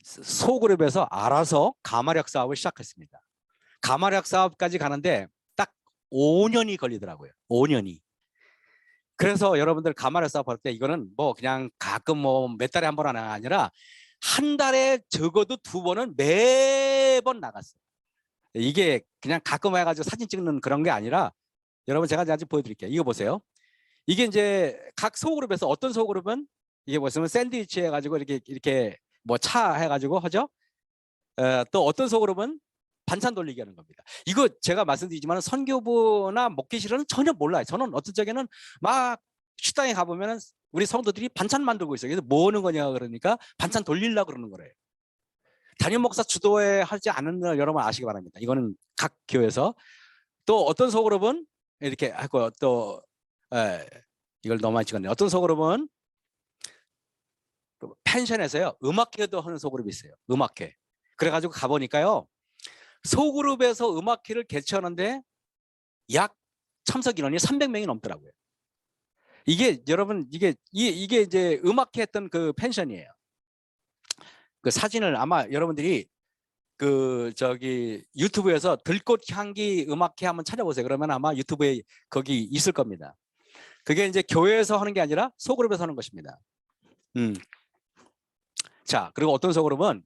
소그룹에서 알아서 가마력 사업을 시작했습니다. 가마력 사업까지 가는데 딱 5년이 걸리더라고요. 5년이. 그래서 여러분들 가마력 사업 할 때 이거는 뭐 그냥 가끔 뭐 몇 달에 한 번 하나 아니라 한 달에 적어도 2번은 매번 나갔어요. 이게 그냥 가끔 해가지고 사진 찍는 그런 게 아니라 여러분 제가 아직 보여드릴게요. 이거 보세요. 이게 이제 각 소그룹에서 어떤 소그룹은 이게 보시면 샌드위치 해가지고 이렇게 뭐 차 해가지고 하죠. 또 어떤 소그룹은 반찬 돌리기 하는 겁니다. 이거 제가 말씀드리지만 선교부나 목회실은 전혀 몰라요. 저는 어떤 적에는 막 식당에 가보면 우리 성도들이 반찬 만들고 있어요. 그래서 뭐 하는 거냐 그러니까 반찬 돌리려고 그러는 거래요. 담임 목사 주도에 하지 않는 걸 여러분 아시기 바랍니다. 이거는 각 교회에서. 또 어떤 소그룹은 이렇게 하고 또 이걸 너무 많이 찍었네요. 어떤 소그룹은 펜션에서요 음악회도 하는 소그룹이 있어요. 음악회. 그래가지고 가보니까요 소그룹에서 음악회를 개최하는데 약 참석 인원이 300명이 넘더라고요. 이게 여러분 이게 이제 음악회 했던 그 펜션이에요. 그 사진을 아마 여러분들이 그 저기 유튜브에서 들꽃 향기 음악회 한번 찾아보세요. 그러면 아마 유튜브에 거기 있을 겁니다. 그게 이제 교회에서 하는 게 아니라 소그룹에서 하는 것입니다. 자, 그리고 어떤 소그룹은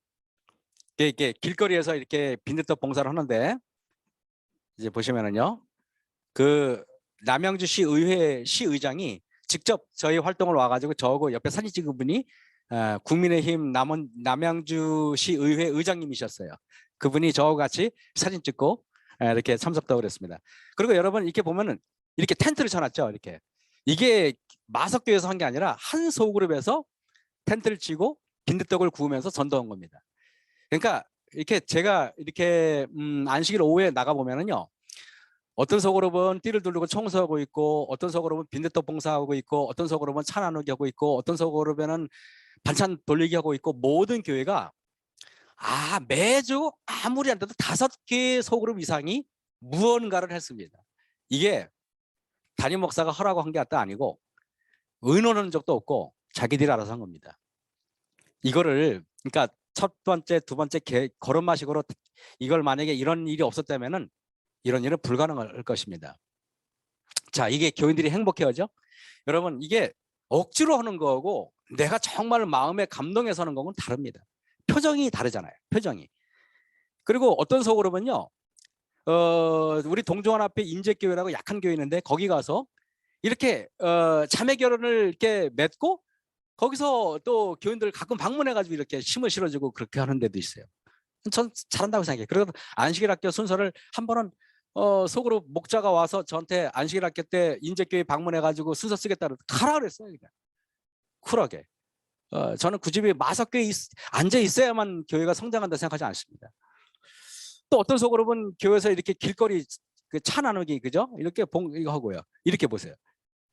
이렇게 길거리에서 이렇게 빈대떡 봉사를 하는데 이제 보시면은요. 그 남양주시 의회 시의장이 직접 저희 활동을 와가지고 저하고 옆에 사진 찍은 분이 국민의힘 남양주시 의회 의장님이셨어요. 그분이 저하고 같이 사진 찍고 이렇게 참석도 그랬습니다. 그리고 여러분 이렇게 보면은 이렇게 텐트를 쳐놨죠. 이렇게 이게 마석교에서 한 게 아니라 한 소그룹에서 텐트를 치고 빈대떡을 구우면서 전도한 겁니다. 그러니까 이렇게 제가 이렇게 안식일 오후에 나가 보면은요. 어떤 소그룹은 띠를 두르고 청소하고 있고 어떤 소그룹은 빈대떡 봉사하고 있고 어떤 소그룹은 차 나누기 하고 있고 어떤 소그룹에는 반찬 돌리기 하고 있고 모든 교회가 매주 아무리 안 돼도 5개 소그룹 이상이 무언가를 했습니다. 이게 담임 목사가 하라고 한 게 아니고 의논한 적도 없고 자기들이 알아서 한 겁니다. 이거를 그러니까 첫 번째, 두 번째 걸음마식으로 이걸 만약에 이런 일이 없었다면은 이런 일은 불가능할 것입니다. 자, 이게 교인들이 행복해하죠. 여러분 이게 억지로 하는 거고 내가 정말 마음에 감동해서 하는 거는 다릅니다. 표정이 다르잖아요. 표정이. 그리고 어떤 소그룹은요. 우리 동종원 앞에 인재교회라고 약한 교회 있는데 거기 가서 이렇게 자매 결혼을 이렇게 맺고 거기서 또 교인들 가끔 방문해가지고 이렇게 심을 실어주고 그렇게 하는 데도 있어요. 전 잘한다고 생각해요. 그리고 안식일 학교 순서를 한 번은 속으로 목자가 와서 저한테 안식일 학교 때 인재교회 방문해가지고 순서 쓰겠다고 가라 그랬어요. 그냥. 쿨하게. 저는 그 집에 마석교회에 앉아 있어야만 교회가 성장한다 생각하지 않습니다. 또 어떤 속으로는 교회에서 이렇게 길거리 그 차 나누기 그죠? 이렇게 이거 하고요. 이렇게 보세요.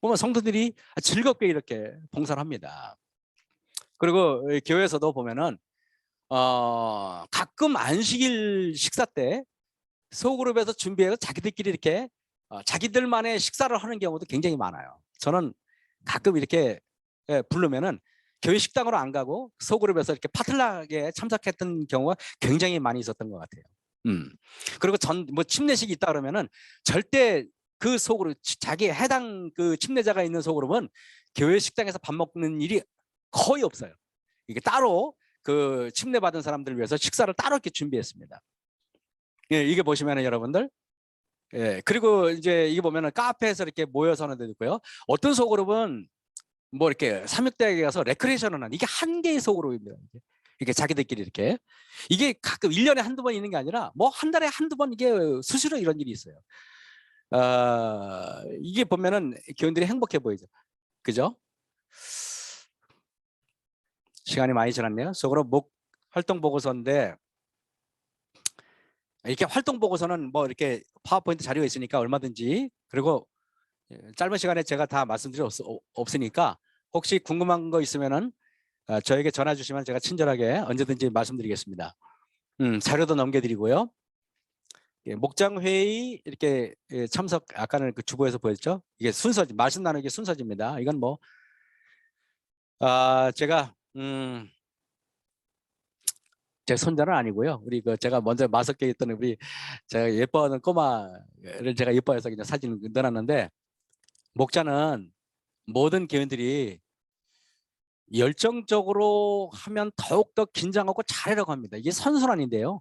보면 성도들이 즐겁게 이렇게 봉사를 합니다. 그리고 교회에서도 보면은 가끔 안식일 식사 때 소그룹에서 준비해서 자기들끼리 이렇게 자기들만의 식사를 하는 경우도 굉장히 많아요. 저는 가끔 이렇게 부르면은 교회 식당으로 안 가고 소그룹에서 이렇게 파틀락에 참석했던 경우가 굉장히 많이 있었던 것 같아요. 그리고 뭐 침례식이 있다 그러면은 절대 그 소그룹 자기 해당 그 침례자가 있는 소그룹은 교회 식당에서 밥 먹는 일이 거의 없어요. 이게 따로 그 침례 받은 사람들을 위해서 식사를 따로 이렇게 준비했습니다. 예, 이게 보시면은 여러분들, 예, 그리고 이제 이게 보면은 카페에서 이렇게 모여서 하는 데도 있고요. 어떤 소그룹은 뭐 이렇게 삼육대학에 가서 레크레이션을 하는 이게 한 개의 소그룹입니다. 이렇게 자기들끼리 이렇게 이게 가끔 1년에 한두 번 있는 게 아니라 뭐 한 달에 한두 번 이게 수시로 이런 일이 있어요. 이게 보면은 교인들이 행복해 보이죠. 그죠? 시간이 많이 지났네요. 속으로 활동 보고서인데 이렇게 활동 보고서는 뭐 이렇게 파워포인트 자료가 있으니까 얼마든지 그리고 짧은 시간에 제가 다 말씀드릴 없으니까 혹시 궁금한 거 있으면은 저에게 전화 주시면 제가 친절하게 언제든지 말씀드리겠습니다. 자료도 넘겨드리고요. 목장 회의 이렇게 참석 아까는 그 주보에서 보였죠. 이게 순서지 말씀 나누기 순서지입니다. 이건 뭐 제가 제 손자는 아니고요. 우리 그 제가 먼저 마석교에 있던 우리 제가 예뻐하는 꼬마를 제가 예뻐해서 그냥 사진을 넣어놨는데 목자는 모든 교인들이 열정적으로 하면 더욱더 긴장하고 잘하려고 합니다. 이게 선순환인데요.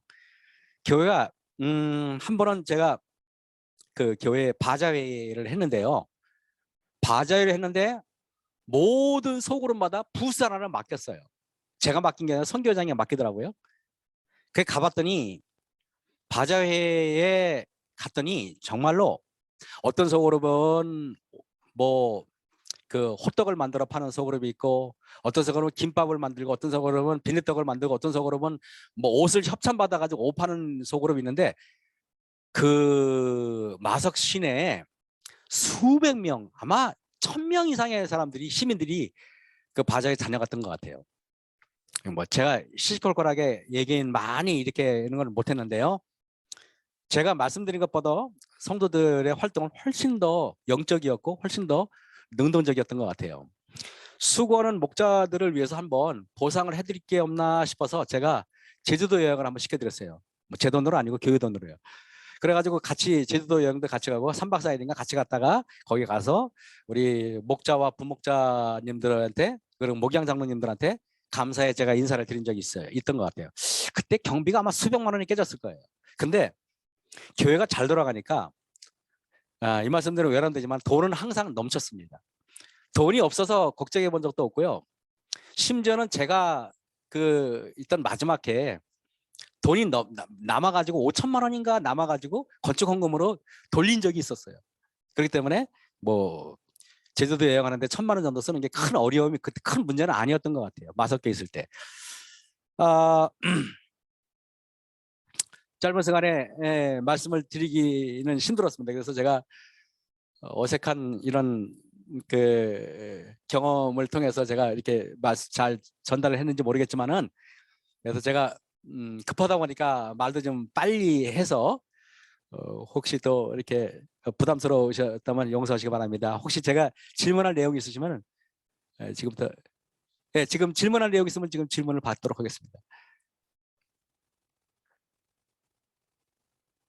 교회가 한 번은 제가 그 교회 바자회를 했는데요. 바자회를 했는데 모든 소그룹마다 부스 하나를 맡겼어요. 제가 맡긴 게 아니라 선교장이 맡기더라고요. 그 가봤더니 바자회에 갔더니 정말로 어떤 소그룹은 뭐 그 호떡을 만들어 파는 소그룹이 있고 어떤 소그룹은 김밥을 만들고 어떤 소그룹은 비빔떡을 만들고 어떤 소그룹은 뭐 옷을 협찬 받아 가지고 옷 파는 소그룹이 있는데 그 마석 시내에 수백 명 아마 1000명 이상의 사람들이 시민들이 그 바자회에 다녀갔던 것 같아요. 뭐 제가 시시콜콜하게 얘기는 많이 이렇게 하는 걸 못했는데요. 제가 말씀드린 것보다 성도들의 활동은 훨씬 더 영적이었고 훨씬 더 능동적이었던 것 같아요. 수고하는 목자들을 위해서 한번 보상을 해드릴 게 없나 싶어서 제가 제주도 여행을 한번 시켜드렸어요. 뭐 제 돈으로 아니고 교회 돈으로요. 그래가지고 같이 제주도 여행도 같이 가고 3박 4일인가 같이 갔다가 거기 가서 우리 목자와 부목자님들한테 그리고 목양 장로님들한테 감사의 제가 인사를 드린 적이 있던 것 같아요. 그때 경비가 아마 수백만 원이 깨졌을 거예요. 근데 교회가 잘 돌아가니까 이 말씀대로 외람되지만 돈은 항상 넘쳤습니다. 돈이 없어서 걱정해 본 적도 없고요. 심지어는 제가 그 있던 마지막 해에 돈이 남아가지고 5천만 원인가 남아가지고 건축 헌금으로 돌린 적이 있었어요. 그렇기 때문에 뭐 제주도 여행하는데 1000만 원 정도 쓰는 게 큰 어려움이 그때 큰 문제는 아니었던 것 같아요. 마석교에 있을 때. 짧은 시간에 말씀을 드리기는 힘들었습니다. 그래서 제가 어색한 이런 그 경험을 통해서 제가 이렇게 잘 전달을 했는지 모르겠지만은 그래서 제가 급하다 보니까 말도 좀 빨리 해서 혹시 또 이렇게 부담스러우셨다면 용서하시기 바랍니다. 혹시 제가 질문할 내용이 있으시면 지금부터 지금 질문할 내용 있으면 지금 질문을 받도록 하겠습니다.